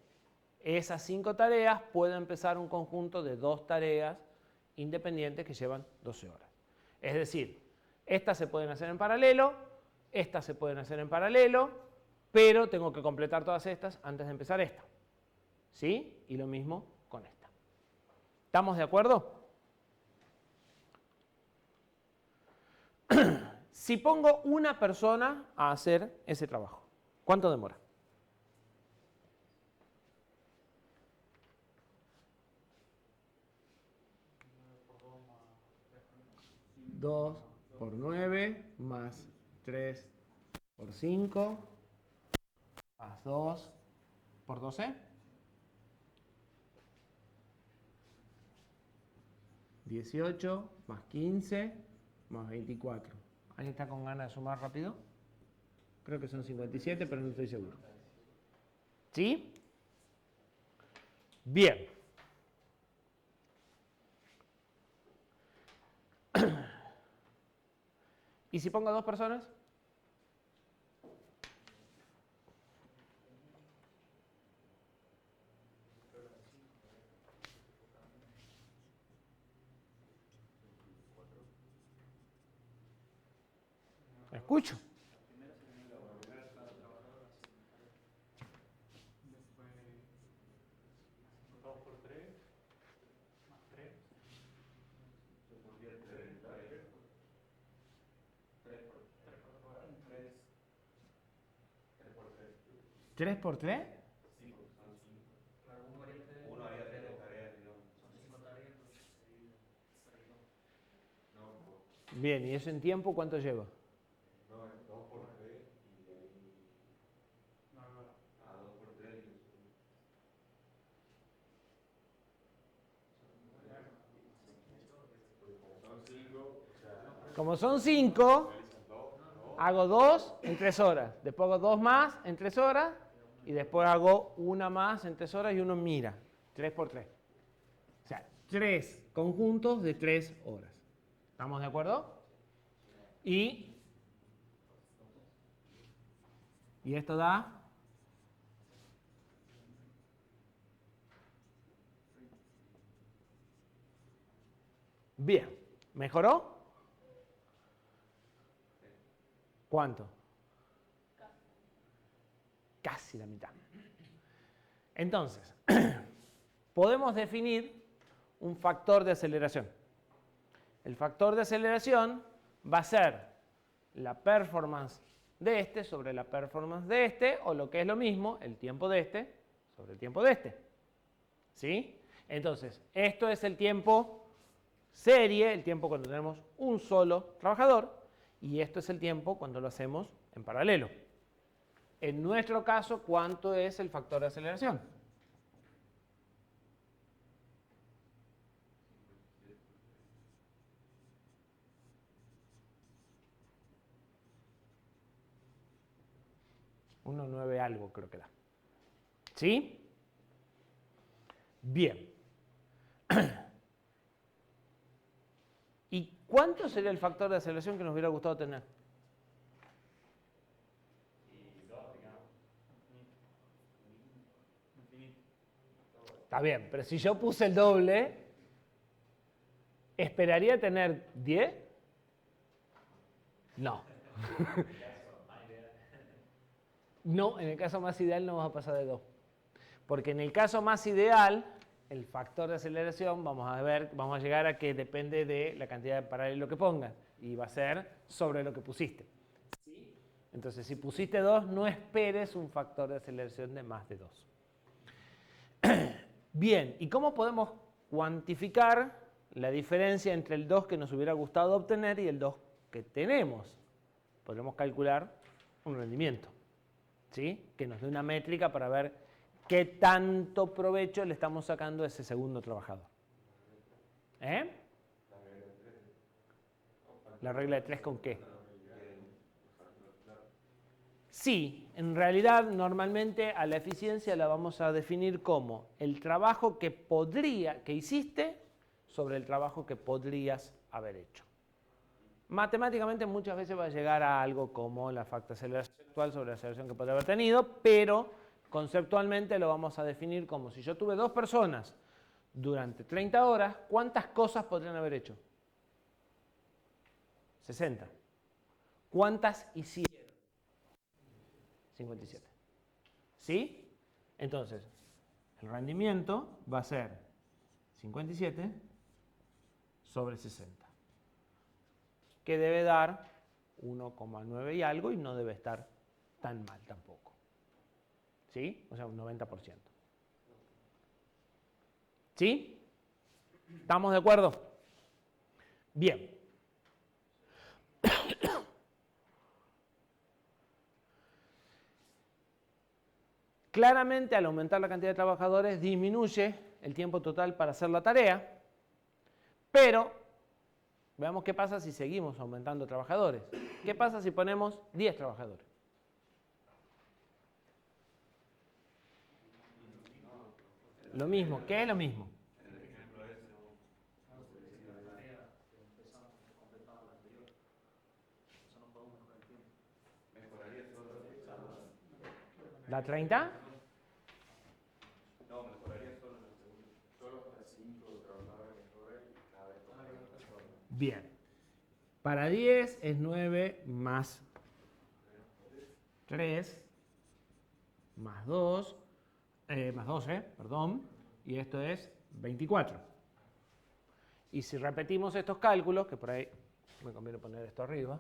esas 5 tareas puedo empezar un conjunto de 2 tareas independientes que llevan 12 horas. Es decir, estas se pueden hacer en paralelo, estas se pueden hacer en paralelo, pero tengo que completar todas estas antes de empezar esta. ¿Sí? Y lo mismo con esta. ¿Estamos de acuerdo? Si pongo una persona a hacer ese trabajo, ¿cuánto demora? 2 por 9 más 3 por 5 más 2 por 12. 18 más 15 más 24. ¿Alguien está con ganas de sumar rápido? Creo que son 57, pero no estoy seguro. ¿Sí? Bien. ¿Y si pongo 2 personas? escucho. ¿3 por 3? Bien, ¿y eso en tiempo cuánto lleva? Como son 5, hago 2 en 3 horas. Después hago 2 más en 3 horas. Y después hago una más en 3 horas y uno mira. 3 por 3. O sea, 3 conjuntos de 3 horas. ¿Estamos de acuerdo? Y esto da... Bien. ¿Mejoró? ¿Cuánto? Casi la mitad. Entonces, podemos definir un factor de aceleración. El factor de aceleración va a ser la performance de este sobre la performance de este, o lo que es lo mismo, el tiempo de este sobre el tiempo de este. ¿Sí? Entonces, esto es el tiempo serie, el tiempo cuando tenemos un solo trabajador, y esto es el tiempo cuando lo hacemos en paralelo. En nuestro caso, ¿cuánto es el factor de aceleración? Uno 9 algo creo que da. ¿Sí? Bien. ¿Y cuánto sería el factor de aceleración que nos hubiera gustado tener? Está bien, pero si yo puse el doble, ¿esperaría tener 10? No. No, en el caso más ideal no vamos a pasar de 2. Porque en el caso más ideal, el factor de aceleración, vamos a llegar a que depende de la cantidad de paralelo que pongas. Y va a ser sobre lo que pusiste. ¿Sí? Entonces, si pusiste 2, no esperes un factor de aceleración de más de 2. Bien, ¿y cómo podemos cuantificar la diferencia entre el 2 que nos hubiera gustado obtener y el 2 que tenemos? Podremos calcular un rendimiento, ¿sí? Que nos dé una métrica para ver qué tanto provecho le estamos sacando a ese segundo trabajador. ¿Eh? ¿La regla de 3 con qué? Sí, en realidad normalmente a la eficiencia la vamos a definir como el trabajo que hiciste sobre el trabajo que podrías haber hecho. Matemáticamente muchas veces va a llegar a algo como la factor de aceleración actual sobre la aceleración que podría haber tenido, pero conceptualmente lo vamos a definir como si yo tuve 2 personas durante 30 horas, ¿cuántas cosas podrían haber hecho? 60. ¿Cuántas hicieron? 57. ¿Sí? Entonces, el rendimiento va a ser 57 sobre 60, que debe dar 1,9 y algo y no debe estar tan mal tampoco. ¿Sí? O sea, un 90%. ¿Sí? ¿Estamos de acuerdo? Bien. Claramente, al aumentar la cantidad de trabajadores, disminuye el tiempo total para hacer la tarea, pero veamos qué pasa si seguimos aumentando trabajadores. ¿Qué pasa si ponemos 10 trabajadores? Lo mismo. ¿Qué es lo mismo? ¿La 30? No, mejoraría solo en el segundo. Solo hasta 5 trabajadores mejores cada vez con menos personas. Bien. Para 10 es 9 más 3 más 2, más 12, perdón, y esto es 24. Y si repetimos estos cálculos, que por ahí me conviene poner esto arriba,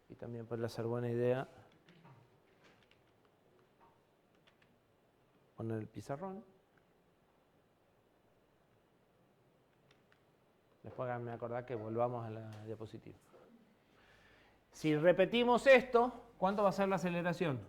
y también puede ser buena idea poner el pizarrón. Después me acordar que volvamos a la diapositiva. Si repetimos esto, ¿cuánto va a ser la aceleración?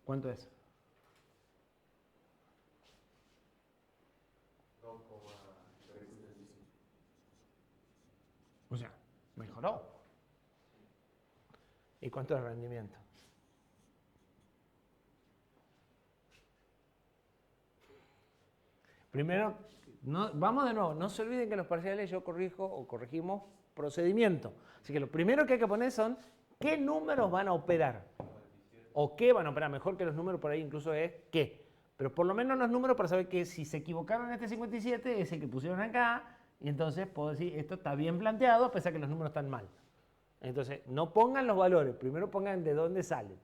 ¿Cuánto es? 2,375. O sea, mejoró. ¿Y cuánto es el rendimiento? Primero, vamos de nuevo, no se olviden que en los parciales yo corrijo o corregimos procedimiento. Así que lo primero que hay que poner son qué números van a operar. O qué van a operar. Mejor que los números por ahí incluso es qué. Pero por lo menos los números para saber que si se equivocaron en este 57 es el que pusieron acá. Y entonces puedo decir, esto está bien planteado a pesar que los números están mal. Entonces, no pongan los valores, primero pongan de dónde salen.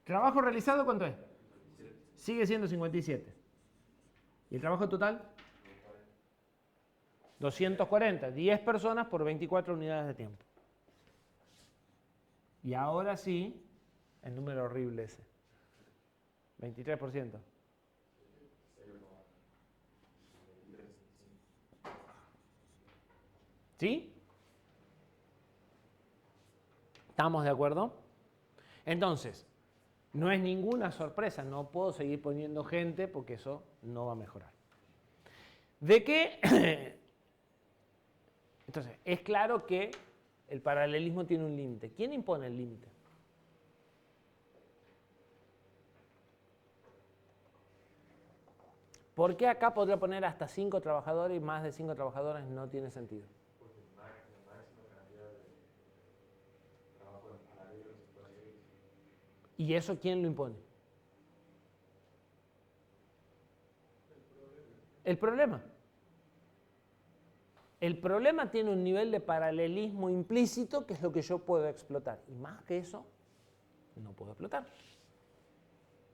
¿Trabajo realizado cuánto es? Sigue siendo 57. ¿Y el trabajo total? 240. 10 personas por 24 unidades de tiempo. Y ahora sí, el número horrible ese. 23%. ¿Sí? ¿Estamos de acuerdo? Entonces, no es ninguna sorpresa, no puedo seguir poniendo gente porque eso no va a mejorar. ¿De qué? Entonces, es claro que el paralelismo tiene un límite. ¿Quién impone el límite? ¿Por qué acá podría poner hasta 5 trabajadores y más de 5 trabajadores no tiene sentido? Porque la máxima cantidad de trabajo en paralelo se puede hacer. ¿Y eso quién lo impone? El problema. El problema tiene un nivel de paralelismo implícito que es lo que yo puedo explotar. Y más que eso, no puedo explotar.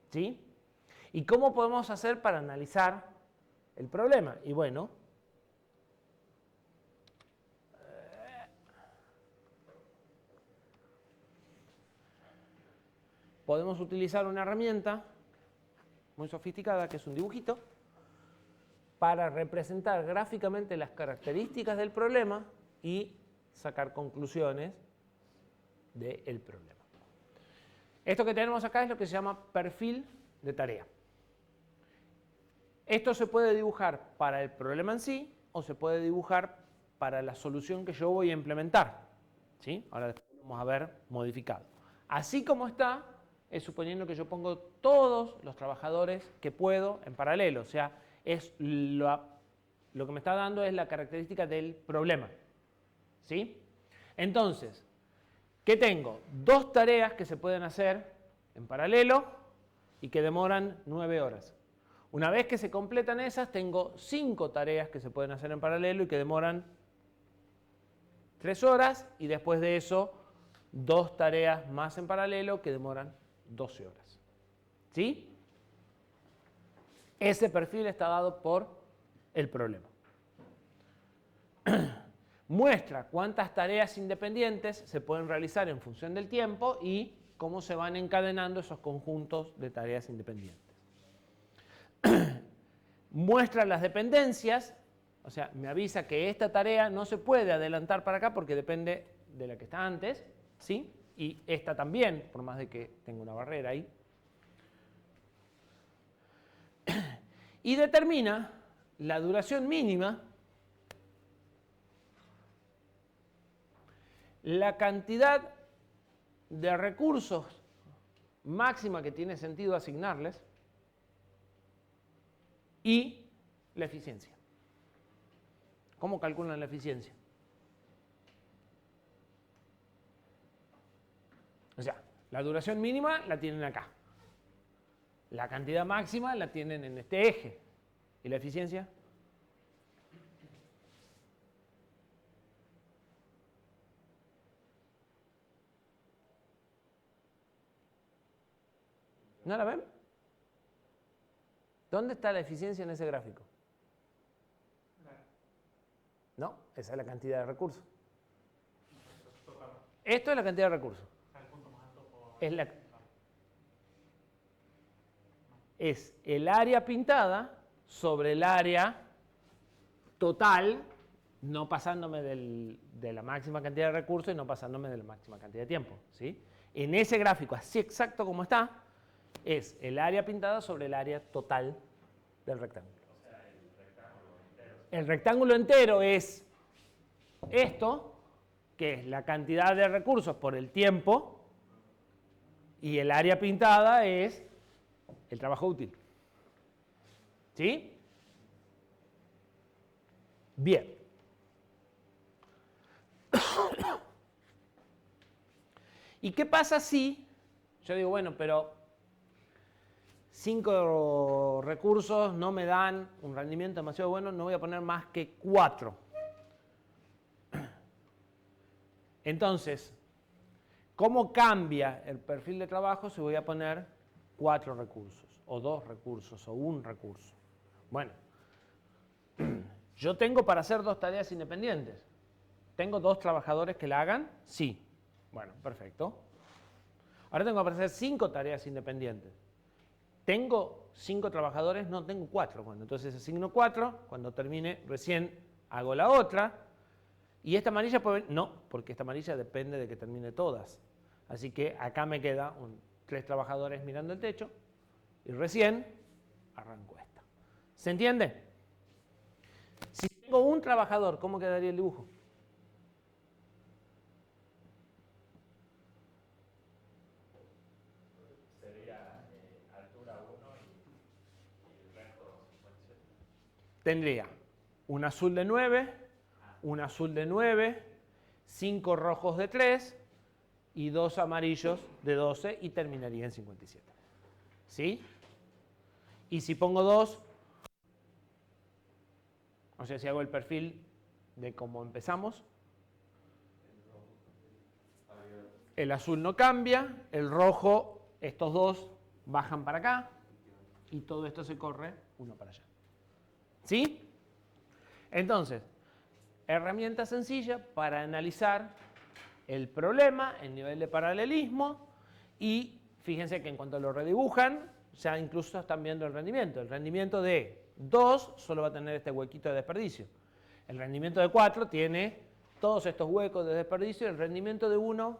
¿Sí? ¿Y cómo podemos hacer para analizar el problema? Y bueno, podemos utilizar una herramienta muy sofisticada que es un dibujito para representar gráficamente las características del problema y sacar conclusiones del problema. Esto que tenemos acá es lo que se llama perfil de tarea. Esto se puede dibujar para el problema en sí o se puede dibujar para la solución que yo voy a implementar. ¿Sí? Ahora después vamos a ver modificado. Así como está, es suponiendo que yo pongo todos los trabajadores que puedo en paralelo. O sea, es lo que me está dando es la característica del problema. ¿Sí? Entonces, ¿qué tengo? 2 tareas que se pueden hacer en paralelo y que demoran 9 horas. Una vez que se completan esas, tengo 5 tareas que se pueden hacer en paralelo y que demoran 3 horas y después de eso 2 tareas más en paralelo que demoran 12 horas. ¿Sí? Ese perfil está dado por el problema. Muestra cuántas tareas independientes se pueden realizar en función del tiempo y cómo se van encadenando esos conjuntos de tareas independientes. Muestra las dependencias, o sea, me avisa que esta tarea no se puede adelantar para acá porque depende de la que está antes, ¿sí? Y esta también, por más de que tenga una barrera ahí. Y determina la duración mínima, la cantidad de recursos máxima que tiene sentido asignarles y la eficiencia. ¿Cómo calculan la eficiencia? O sea, la duración mínima la tienen acá. La cantidad máxima la tienen en este eje. ¿Y la eficiencia? ¿No la ven? ¿Dónde está la eficiencia en ese gráfico? No, esa es la cantidad de recursos. Esto es la cantidad de recursos. Es el área pintada sobre el área total, no pasándome de la máxima cantidad de recursos y no pasándome de la máxima cantidad de tiempo, ¿sí? En ese gráfico, así exacto como está, es el área pintada sobre el área total del rectángulo. O sea, el rectángulo entero. El rectángulo entero es esto, que es la cantidad de recursos por el tiempo, y el área pintada es el trabajo útil. ¿Sí? Bien. ¿Y qué pasa si yo digo, bueno, pero 5 recursos no me dan un rendimiento demasiado bueno, no voy a poner más que 4? Entonces, ¿cómo cambia el perfil de trabajo si voy a poner 4 recursos, o 2 recursos, o 1 recurso? Bueno, yo tengo para hacer 2 tareas independientes. ¿Tengo 2 trabajadores que la hagan? Sí. Bueno, perfecto. Ahora tengo para hacer 5 tareas independientes. ¿Tengo 5 trabajadores? No, tengo 4. Bueno, entonces asigno 4. Cuando termine, recién hago la otra. ¿Y esta amarilla puede venir? No, porque esta amarilla depende de que termine todas. Así que acá me queda 3 trabajadores mirando el techo. Y recién arranco esta. ¿Se entiende? Si tengo un trabajador, ¿cómo quedaría el dibujo? Sería altura 1 y el resto 57. Tendría un azul de 9, un azul de 9, 5 rojos de 3 y 2 amarillos de 12 y terminaría en 57. ¿Sí? Y si pongo 2, o sea, si hago el perfil de cómo empezamos, el azul no cambia, el rojo, estos 2 bajan para acá y todo esto se corre uno para allá. ¿Sí? Entonces, herramienta sencilla para analizar el problema, el nivel de paralelismo, y fíjense que en cuanto lo redibujan, ya incluso están viendo el rendimiento. El rendimiento de 2 solo va a tener este huequito de desperdicio. El rendimiento de 4 tiene todos estos huecos de desperdicio, y el rendimiento de 1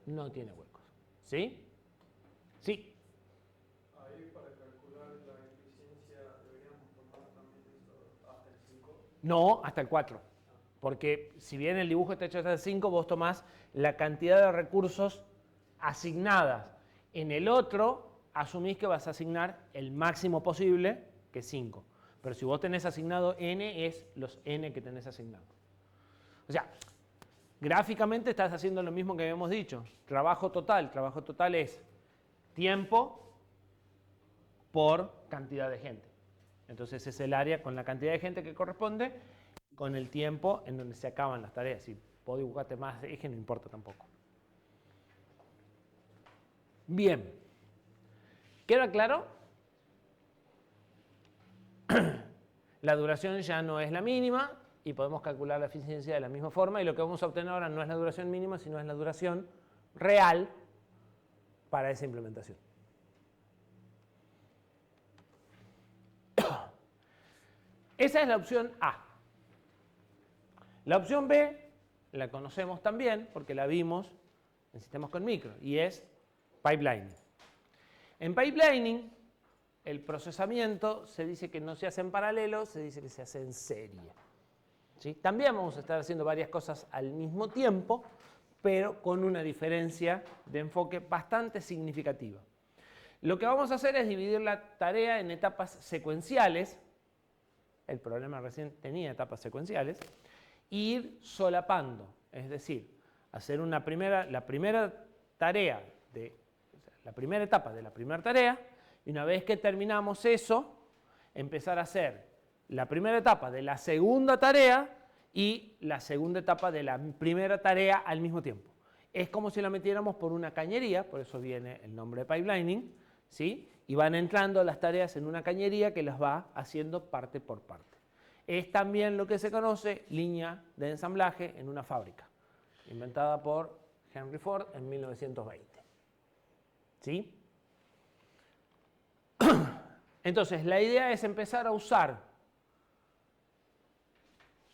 no tiene huecos. ¿Sí? Sí. Ahí para calcular la eficiencia deberíamos tomar también esto hasta el 5. No, hasta el 4. Porque si bien el dibujo está hecho hasta el 5, vos tomás la cantidad de recursos asignadas. En el otro, asumís que vas a asignar el máximo posible, que es 5. Pero si vos tenés asignado n, es los n que tenés asignados. O sea, gráficamente estás haciendo lo mismo que habíamos dicho. Trabajo total. Trabajo total es tiempo por cantidad de gente. Entonces es el área con la cantidad de gente que corresponde, con el tiempo en donde se acaban las tareas. Si puedo dibujarte más de eje, no importa tampoco. Bien. ¿Queda claro? La duración ya no es la mínima y podemos calcular la eficiencia de la misma forma, y lo que vamos a obtener ahora no es la duración mínima, sino es la duración real para esa implementación. Esa es la opción A. La opción B la conocemos también porque la vimos en sistemas con micro, y es pipelining. En pipelining, el procesamiento se dice que no se hace en paralelo, se dice que se hace en serie. ¿Sí? También vamos a estar haciendo varias cosas al mismo tiempo, pero con una diferencia de enfoque bastante significativa. Lo que vamos a hacer es dividir la tarea en etapas secuenciales, el problema recién tenía etapas secuenciales, e ir solapando, es decir, hacer la primera tarea, la primera etapa de la primera tarea, y una vez que terminamos eso, empezar a hacer la primera etapa de la segunda tarea y la segunda etapa de la primera tarea al mismo tiempo. Es como si la metiéramos por una cañería, por eso viene el nombre de pipelining, ¿sí? Y van entrando las tareas en una cañería que las va haciendo parte por parte. Es también lo que se conoce línea de ensamblaje en una fábrica, inventada por Henry Ford en 1920. ¿Sí? Entonces, la idea es empezar a usar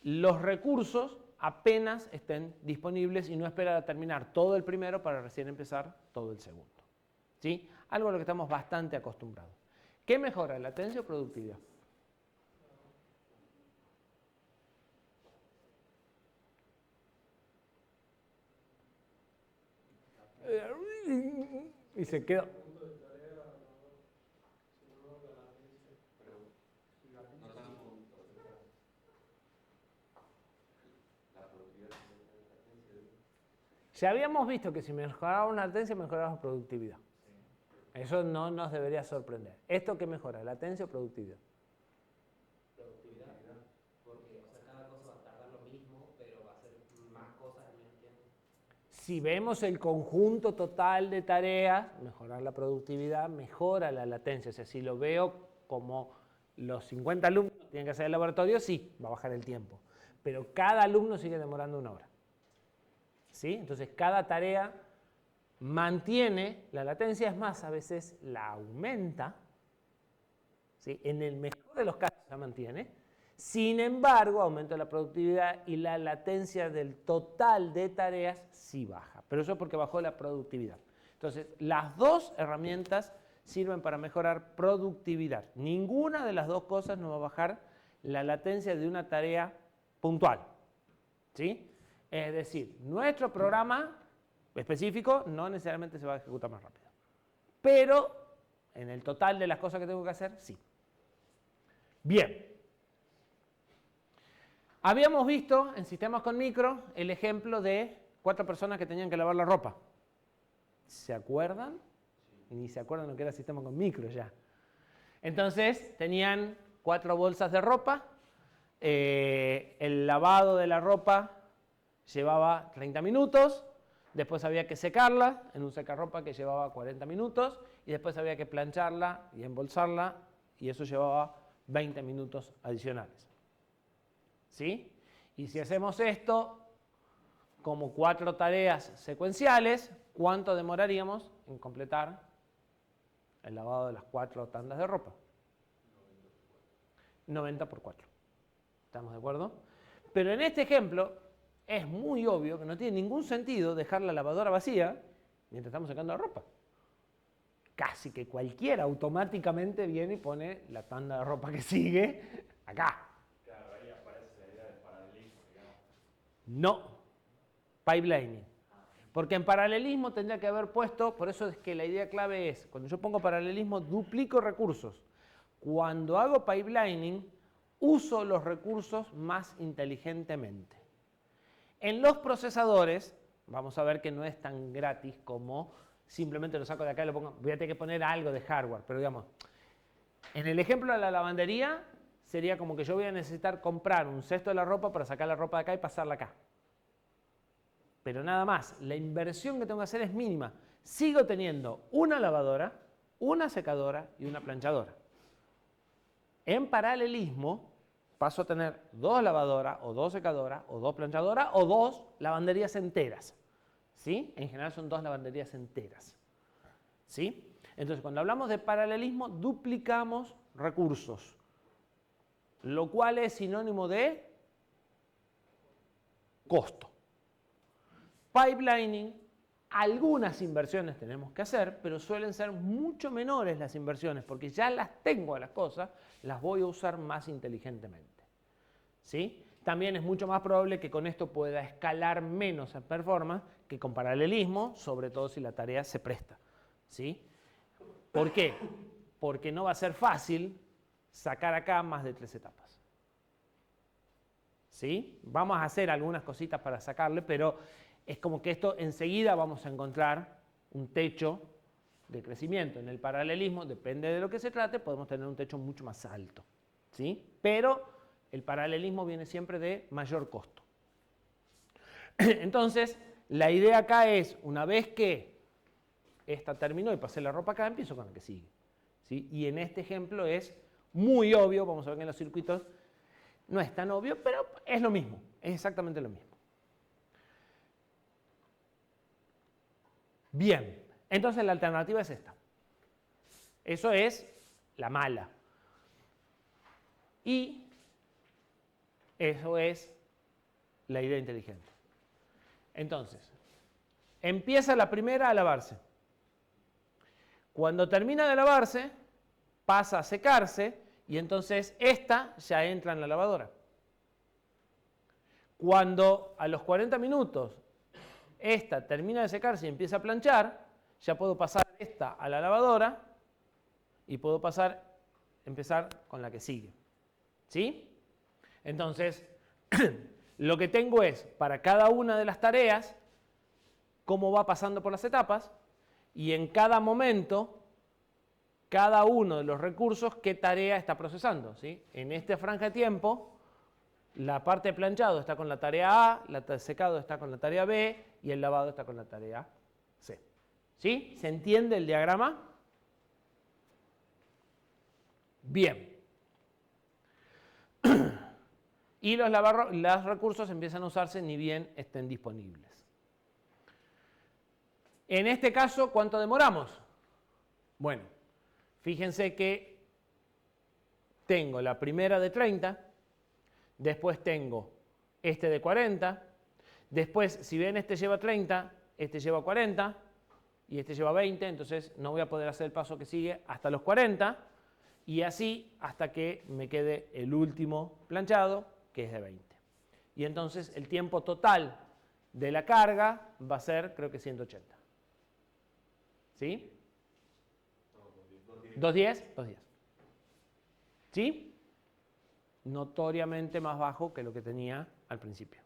los recursos apenas estén disponibles y no esperar a terminar todo el primero para recién empezar todo el segundo. ¿Sí? Algo a lo que estamos bastante acostumbrados. ¿Qué mejora? ¿Latencia o productividad? Y se quedó. Ya habíamos visto que si mejoraba una latencia, mejoraba la productividad. Eso no nos debería sorprender. ¿Esto qué mejora? ¿Latencia o productividad? Productividad, porque o sea, cada cosa va a tardar lo mismo, pero va a hacer más cosas al mismo tiempo. Si vemos el conjunto total de tareas, mejorar la productividad mejora la latencia. O sea, si lo veo como los 50 alumnos tienen que hacer el laboratorio, sí, va a bajar el tiempo. Pero cada alumno sigue demorando 1 hora. ¿Sí? Entonces, cada tarea mantiene la latencia, es más, a veces la aumenta. ¿Sí? En el mejor de los casos la mantiene. Sin embargo, aumenta la productividad y la latencia del total de tareas sí baja. Pero eso es porque bajó la productividad. Entonces, las dos herramientas sirven para mejorar productividad. Ninguna de las dos cosas nos va a bajar la latencia de una tarea puntual. ¿Sí? Es decir, nuestro programa específico no necesariamente se va a ejecutar más rápido. Pero en el total de las cosas que tengo que hacer, sí. Bien. Habíamos visto en sistemas con micro el ejemplo de 4 personas que tenían que lavar la ropa. ¿Se acuerdan? Ni se acuerdan lo que era sistema con micro ya. Entonces tenían 4 bolsas de ropa. El lavado de la ropa llevaba 30 minutos, después había que secarla en un secarropa que llevaba 40 minutos y después había que plancharla y embolsarla y eso llevaba 20 minutos adicionales. ¿Sí? Y si hacemos esto como 4 tareas secuenciales, ¿cuánto demoraríamos en completar el lavado de las 4 tandas de ropa? 90 por 4. ¿Estamos de acuerdo? Pero en este ejemplo es muy obvio que no tiene ningún sentido dejar la lavadora vacía mientras estamos secando la ropa. Casi que cualquiera automáticamente viene y pone la tanda de ropa que sigue acá. Claro, ahí aparece la idea del paralelismo, digamos. No, pipelining. Porque en paralelismo tendría que haber puesto, por eso es que la idea clave es, cuando yo pongo paralelismo, duplico recursos. Cuando hago pipelining, uso los recursos más inteligentemente. En los procesadores, vamos a ver que no es tan gratis como simplemente lo saco de acá y lo pongo. Voy a tener que poner algo de hardware, pero digamos, en el ejemplo de la lavandería, sería como que yo voy a necesitar comprar un cesto de la ropa para sacar la ropa de acá y pasarla acá. Pero nada más, la inversión que tengo que hacer es mínima. Sigo teniendo una lavadora, una secadora y una planchadora. En paralelismo, paso a tener 2 lavadoras, o 2 secadoras, o 2 planchadoras, o 2 lavanderías enteras. ¿Sí? En general son 2 lavanderías enteras. ¿Sí? Entonces, cuando hablamos de paralelismo, duplicamos recursos, lo cual es sinónimo de costo. Pipelining, algunas inversiones tenemos que hacer, pero suelen ser mucho menores las inversiones, porque ya las tengo a las cosas, las voy a usar más inteligentemente. ¿Sí? También es mucho más probable que con esto pueda escalar menos en performance que con paralelismo, sobre todo si la tarea se presta. ¿Sí? ¿Por qué? Porque no va a ser fácil sacar acá más de 3 etapas. ¿Sí? Vamos a hacer algunas cositas para sacarle, pero es como que esto enseguida vamos a encontrar un techo de crecimiento. En el paralelismo, depende de lo que se trate, podemos tener un techo mucho más alto. ¿Sí? Pero el paralelismo viene siempre de mayor costo. Entonces, la idea acá es, una vez que esta terminó y pasé la ropa acá, empiezo con la que sigue. ¿Sí? Y en este ejemplo es muy obvio, vamos a ver que en los circuitos no es tan obvio, pero es lo mismo, es exactamente lo mismo. Bien, entonces la alternativa es esta. Eso es la mala. Y eso es la idea inteligente. Entonces, empieza la primera a lavarse. Cuando termina de lavarse, pasa a secarse y entonces esta ya entra en la lavadora. Cuando a los 40 minutos esta termina de secarse y empieza a planchar, ya puedo pasar esta a la lavadora y puedo empezar con la que sigue. ¿Sí? Entonces, lo que tengo es, para cada una de las tareas, cómo va pasando por las etapas y en cada momento, cada uno de los recursos, qué tarea está procesando. ¿Sí? En esta franja de tiempo, la parte de planchado está con la tarea A, el secado está con la tarea B y el lavado está con la tarea C. ¿Sí? ¿Se entiende el diagrama? Bien. Y los recursos empiezan a usarse ni bien estén disponibles. En este caso, ¿cuánto demoramos? Bueno, fíjense que tengo la primera de 30, después tengo este de 40, después, si ven, este lleva 30, este lleva 40 y este lleva 20, entonces no voy a poder hacer el paso que sigue hasta los 40 y así hasta que me quede el último planchado, que es de 20. Y entonces el tiempo total de la carga va a ser, creo que 180. ¿Sí? 210, 210. ¿Sí? Notoriamente más bajo que lo que tenía al principio.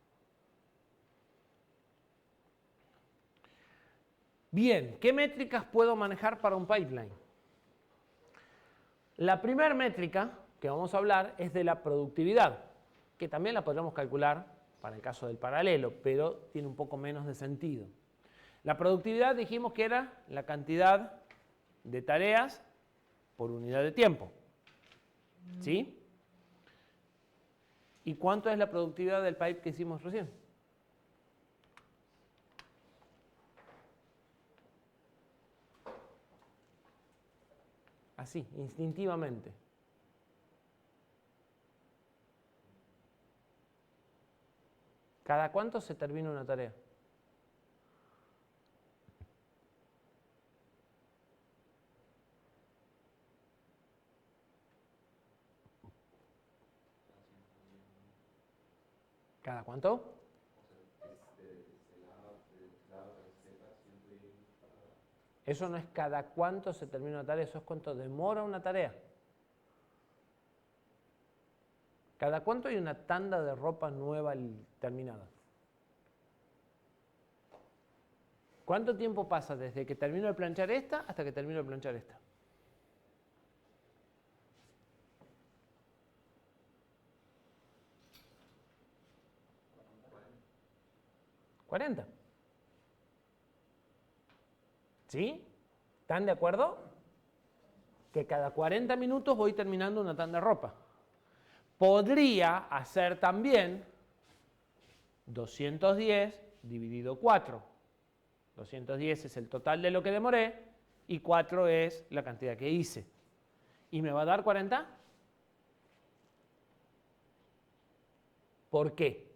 Bien, ¿qué métricas puedo manejar para un pipeline? La primera métrica que vamos a hablar es de la productividad, que también la podremos calcular para el caso del paralelo, pero tiene un poco menos de sentido. La productividad dijimos que era la cantidad de tareas por unidad de tiempo. ¿Sí? ¿Y cuánto es la productividad del pipe que hicimos recién? Así, instintivamente. ¿Cada cuánto se termina una tarea? ¿Cada cuánto? Eso no es cada cuánto se termina una tarea, eso es cuánto demora una tarea. ¿Cada cuánto hay una tanda de ropa nueva terminada? ¿Cuánto tiempo pasa desde que termino de planchar esta hasta que termino de planchar esta? ¿40? ¿Sí? ¿Están de acuerdo? Que cada 40 minutos voy terminando una tanda de ropa. Podría hacer también 210 dividido 4. 210 es el total de lo que demoré y 4 es la cantidad que hice. ¿Y me va a dar 40? ¿Por qué?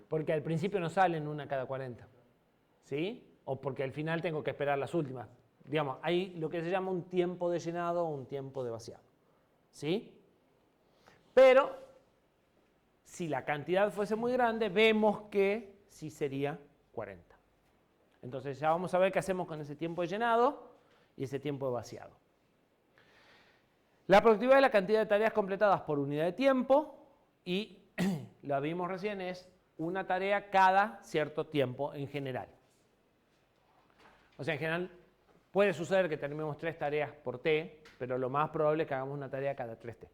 Porque al principio no salen una cada 40. ¿Sí? O porque al final tengo que esperar las últimas. Digamos, hay lo que se llama un tiempo de llenado o un tiempo de vaciado. ¿Sí? Pero, si la cantidad fuese muy grande, vemos que sí sería 40. Entonces ya vamos a ver qué hacemos con ese tiempo de llenado y ese tiempo de vaciado. La productividad es la cantidad de tareas completadas por unidad de tiempo y, la vimos recién, es una tarea cada cierto tiempo en general. O sea, en general puede suceder que terminemos 3 tareas por t, pero lo más probable es que hagamos una tarea cada 3t.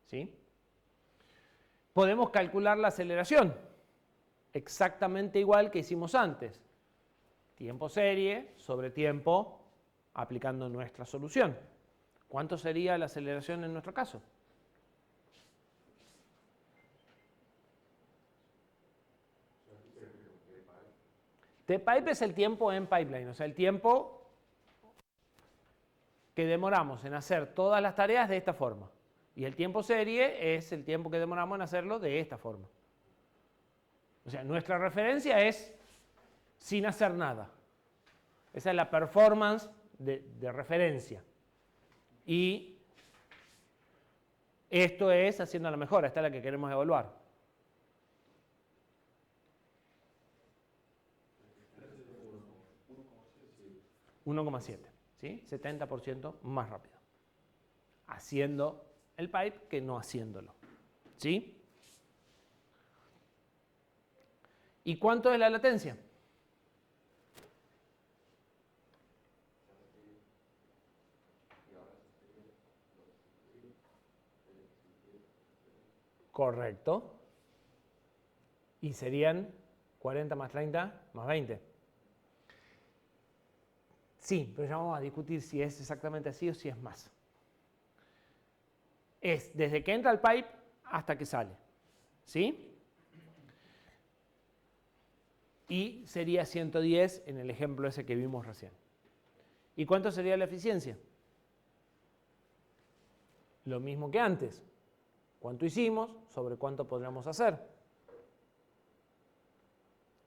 ¿Sí? Podemos calcular la aceleración, exactamente igual que hicimos antes. Tiempo serie sobre tiempo aplicando nuestra solución. ¿Cuánto sería la aceleración en nuestro caso? T-pipe es el tiempo en pipeline, o sea, el tiempo que demoramos en hacer todas las tareas de esta forma. Y el tiempo serie es el tiempo que demoramos en hacerlo de esta forma. O sea, nuestra referencia es sin hacer nada. Esa es la performance de referencia. Y esto es haciendo la mejora, esta es la que queremos evaluar. $1,7, ¿sí? 70% más rápido. Haciendo el pipe que no haciéndolo. ¿Sí? ¿Y cuánto es la latencia? Correcto. Y serían 40 más 30 más 20. Sí, pero ya vamos a discutir si es exactamente así o si es más. Es desde que entra el pipe hasta que sale. ¿Sí? Y sería 110 en el ejemplo ese que vimos recién. ¿Y cuánto sería la eficiencia? Lo mismo que antes. ¿Cuánto hicimos sobre cuánto podríamos hacer?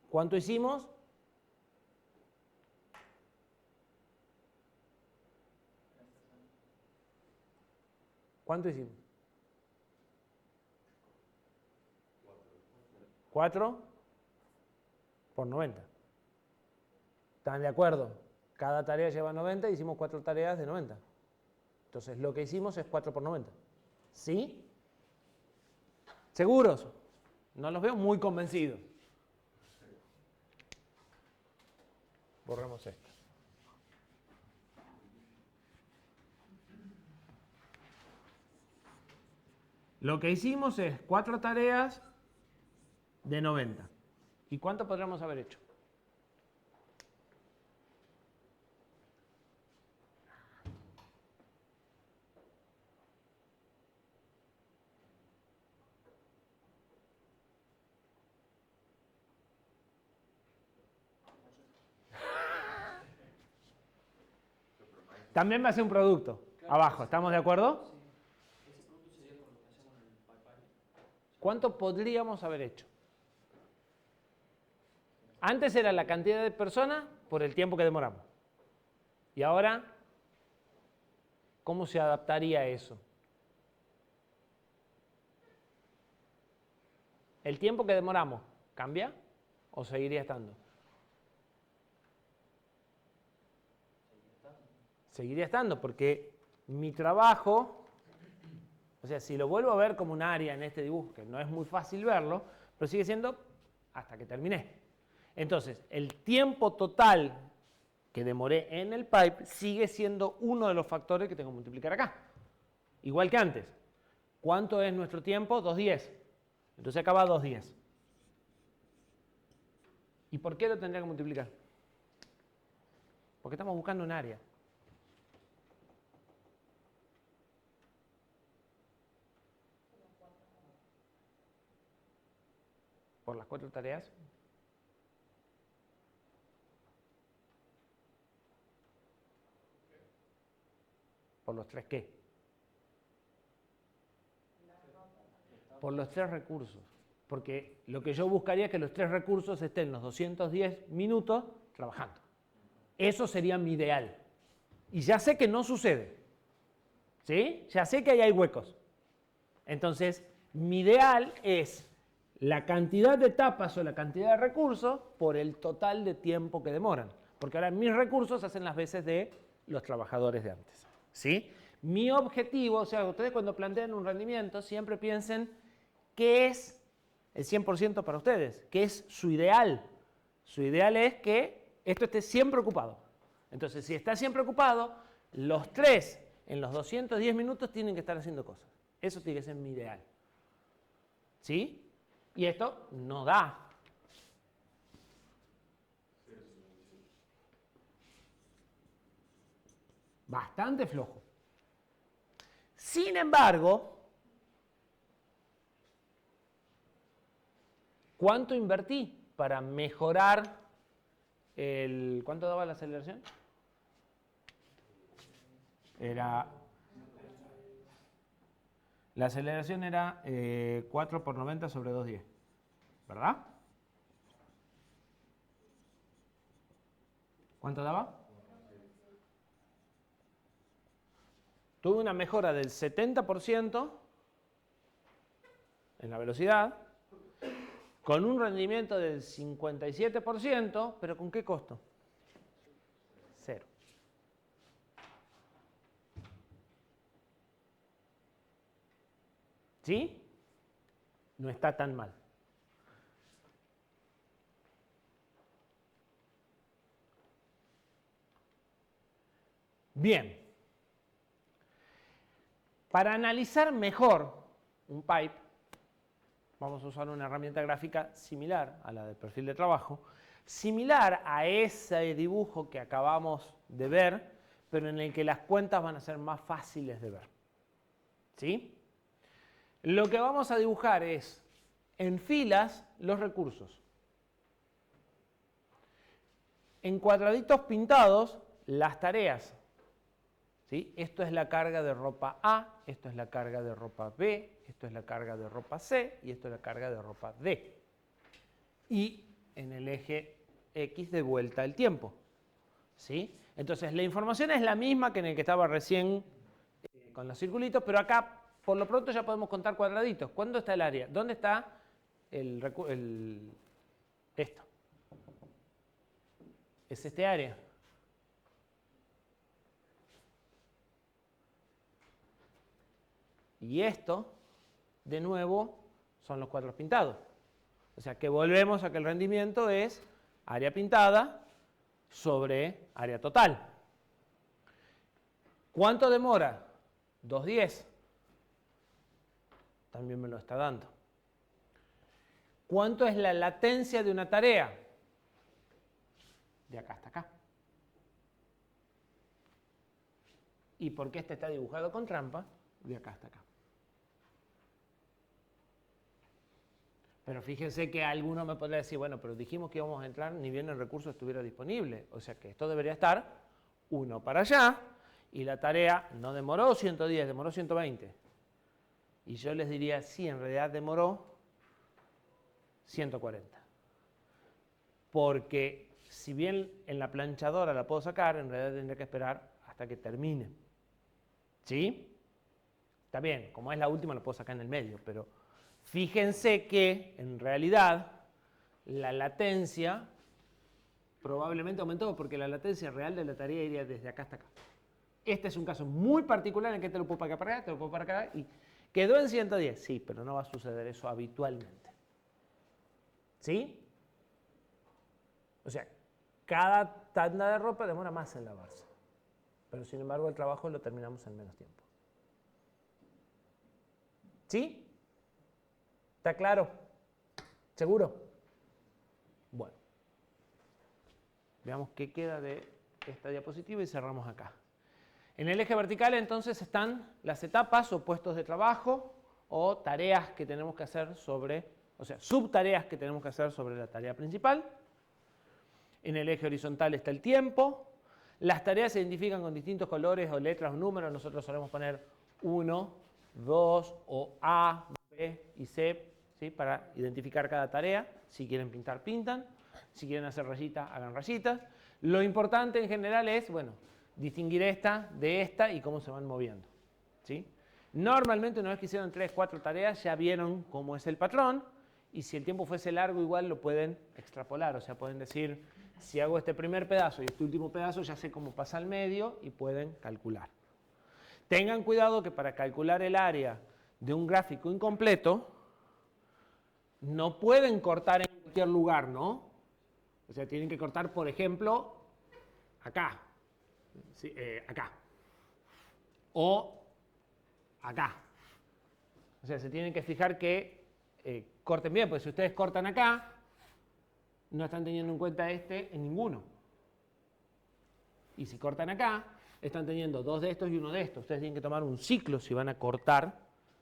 ¿Cuánto hicimos? ¿Cuánto hicimos? 4 por 90. ¿Están de acuerdo? Cada tarea lleva 90, hicimos 4 tareas de 90. Entonces lo que hicimos es 4 por 90. ¿Sí? ¿Seguros? No los veo muy convencidos. Borremos esto. Lo que hicimos es 4 tareas de 90. ¿Y cuánto podríamos haber hecho? También va a ser un producto. Abajo, ¿estamos de acuerdo? ¿Cuánto podríamos haber hecho? Antes era la cantidad de personas por el tiempo que demoramos. Y ahora, ¿cómo se adaptaría eso? ¿El tiempo que demoramos cambia o seguiría estando? Seguiría estando porque mi trabajo, o sea, si lo vuelvo a ver como un área en este dibujo, que no es muy fácil verlo, pero sigue siendo hasta que terminé. Entonces, el tiempo total que demoré en el pipe sigue siendo uno de los factores que tengo que multiplicar acá. Igual que antes. ¿Cuánto es nuestro tiempo? 2:10. Entonces acá va 2:10. ¿Y por qué lo tendría que multiplicar? Porque estamos buscando un área. ¿Por las 4 tareas? ¿Por los 3 qué? Por los 3 recursos. Porque lo que yo buscaría es que los 3 recursos estén los 210 minutos trabajando. Eso sería mi ideal. Y ya sé que no sucede. ¿Sí? Ya sé que ahí hay huecos. Entonces, mi ideal es la cantidad de etapas o la cantidad de recursos por el total de tiempo que demoran. Porque ahora mis recursos hacen las veces de los trabajadores de antes. ¿Sí? Mi objetivo, o sea, ustedes cuando plantean un rendimiento siempre piensen qué es el 100% para ustedes, qué es su ideal. Su ideal es que esto esté siempre ocupado. Entonces, si está siempre ocupado, los 3 en los 210 minutos tienen que estar haciendo cosas. Eso tiene que ser mi ideal. ¿Sí? Y esto no da. Bastante flojo. Sin embargo, ¿cuánto invertí para mejorar el... ¿Cuánto daba la aceleración? La aceleración era 4 por 90 sobre 210. ¿Verdad? ¿Cuánto daba? Tuve una mejora del 70% en la velocidad, con un rendimiento del 57%, pero ¿con qué costo? 0. ¿Sí? No está tan mal. Bien. Para analizar mejor un pipe, vamos a usar una herramienta gráfica similar a la del perfil de trabajo, similar a ese dibujo que acabamos de ver, pero en el que las cuentas van a ser más fáciles de ver. ¿Sí? Lo que vamos a dibujar es en filas los recursos. En cuadraditos pintados las tareas. ¿Sí? Esto es la carga de ropa A, esto es la carga de ropa B, esto es la carga de ropa C y esto es la carga de ropa D. Y en el eje X de vuelta el tiempo. ¿Sí? Entonces la información es la misma que en el que estaba recién con los circulitos, pero acá por lo pronto ya podemos contar cuadraditos. ¿Cuándo está el área? ¿Dónde está esto? Es este área. Y esto, de nuevo, son los cuadros pintados. O sea que volvemos a que el rendimiento es área pintada sobre área total. ¿Cuánto demora? 2:10. También me lo está dando. ¿Cuánto es la latencia de una tarea? De acá hasta acá. ¿Y por qué este está dibujado con trampa? De acá hasta acá. Pero fíjense que alguno me podría decir, bueno, pero dijimos que íbamos a entrar ni bien el recurso estuviera disponible. O sea que esto debería estar 1 para allá y la tarea no demoró 110, demoró 120. Y yo les diría, sí, en realidad demoró 140. Porque si bien en la planchadora la puedo sacar, en realidad tendría que esperar hasta que termine. ¿Sí? Está bien, como es la última lo puedo sacar en el medio, pero fíjense que en realidad la latencia probablemente aumentó porque la latencia real de la tarea iría desde acá hasta acá. Este es un caso muy particular en que te lo puedo para acá, para acá, te lo puedo para acá y quedó en 110. Sí, pero no va a suceder eso habitualmente. ¿Sí? O sea, cada tanda de ropa demora más en lavarse. Pero sin embargo el trabajo lo terminamos en menos tiempo. ¿Sí? ¿Está claro? ¿Seguro? Bueno. Veamos qué queda de esta diapositiva y cerramos acá. En el eje vertical entonces están las etapas o puestos de trabajo o tareas que tenemos que hacer sobre, o sea, subtareas que tenemos que hacer sobre la tarea principal. En el eje horizontal está el tiempo. Las tareas se identifican con distintos colores o letras o números. Nosotros solemos poner 1, 2 o A, B y C, ¿sí? Para identificar cada tarea. Si quieren pintar, pintan. Si quieren hacer rayitas, hagan rayitas. Lo importante en general es, bueno, distinguir esta de esta y cómo se van moviendo. ¿Sí? Normalmente una vez que hicieron 3, 4 tareas ya vieron cómo es el patrón y si el tiempo fuese largo igual lo pueden extrapolar, o sea, pueden decir, si hago este primer pedazo y este último pedazo ya sé cómo pasa al medio y pueden calcular. Tengan cuidado que para calcular el área de un gráfico incompleto, no pueden cortar en cualquier lugar, ¿no? O sea, tienen que cortar, por ejemplo, acá. Sí, acá. O acá. O sea, se tienen que fijar que corten bien, porque si ustedes cortan acá, no están teniendo en cuenta este en ninguno. Y si cortan acá, están teniendo dos de estos y uno de estos. Ustedes tienen que tomar un ciclo si van a cortar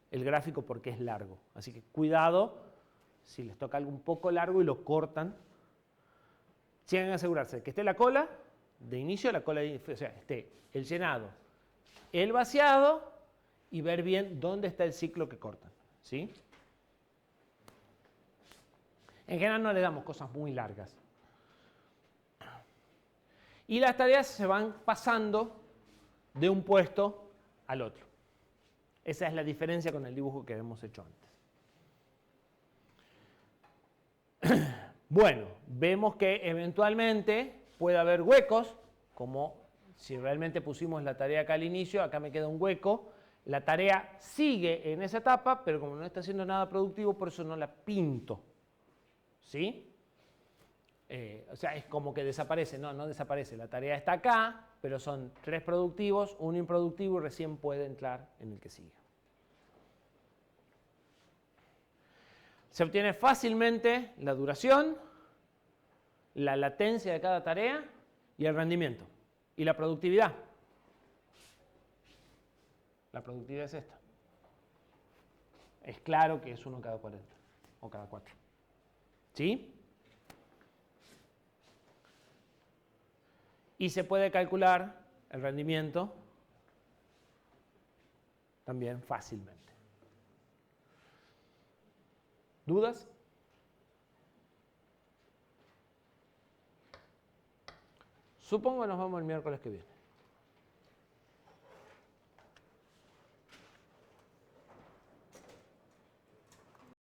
el gráfico porque es largo. Así que cuidado si les toca algo un poco largo y lo cortan. Tienen que asegurarse de que esté la cola de inicio, la cola de, o sea, esté el llenado, el vaciado y ver bien dónde está el ciclo que cortan. ¿Sí? En general no le damos cosas muy largas. Y las tareas se van pasando de un puesto al otro. Esa es la diferencia con el dibujo que hemos hecho antes. Bueno, vemos que eventualmente puede haber huecos, como si realmente pusimos la tarea acá al inicio, acá me queda un hueco. La tarea sigue en esa etapa, pero como no está haciendo nada productivo, por eso no la pinto. ¿Sí? O sea, es como que desaparece. No, no desaparece. La tarea está acá, pero son 3 productivos, 1 improductivo y recién puede entrar en el que sigue. Se obtiene fácilmente la duración, la latencia de cada tarea y el rendimiento. Y la productividad. La productividad es esta. Es claro que es 1 cada 40 o cada 4. ¿Sí? Y se puede calcular el rendimiento también fácilmente. ¿Dudas? Supongo que nos vemos el miércoles que viene.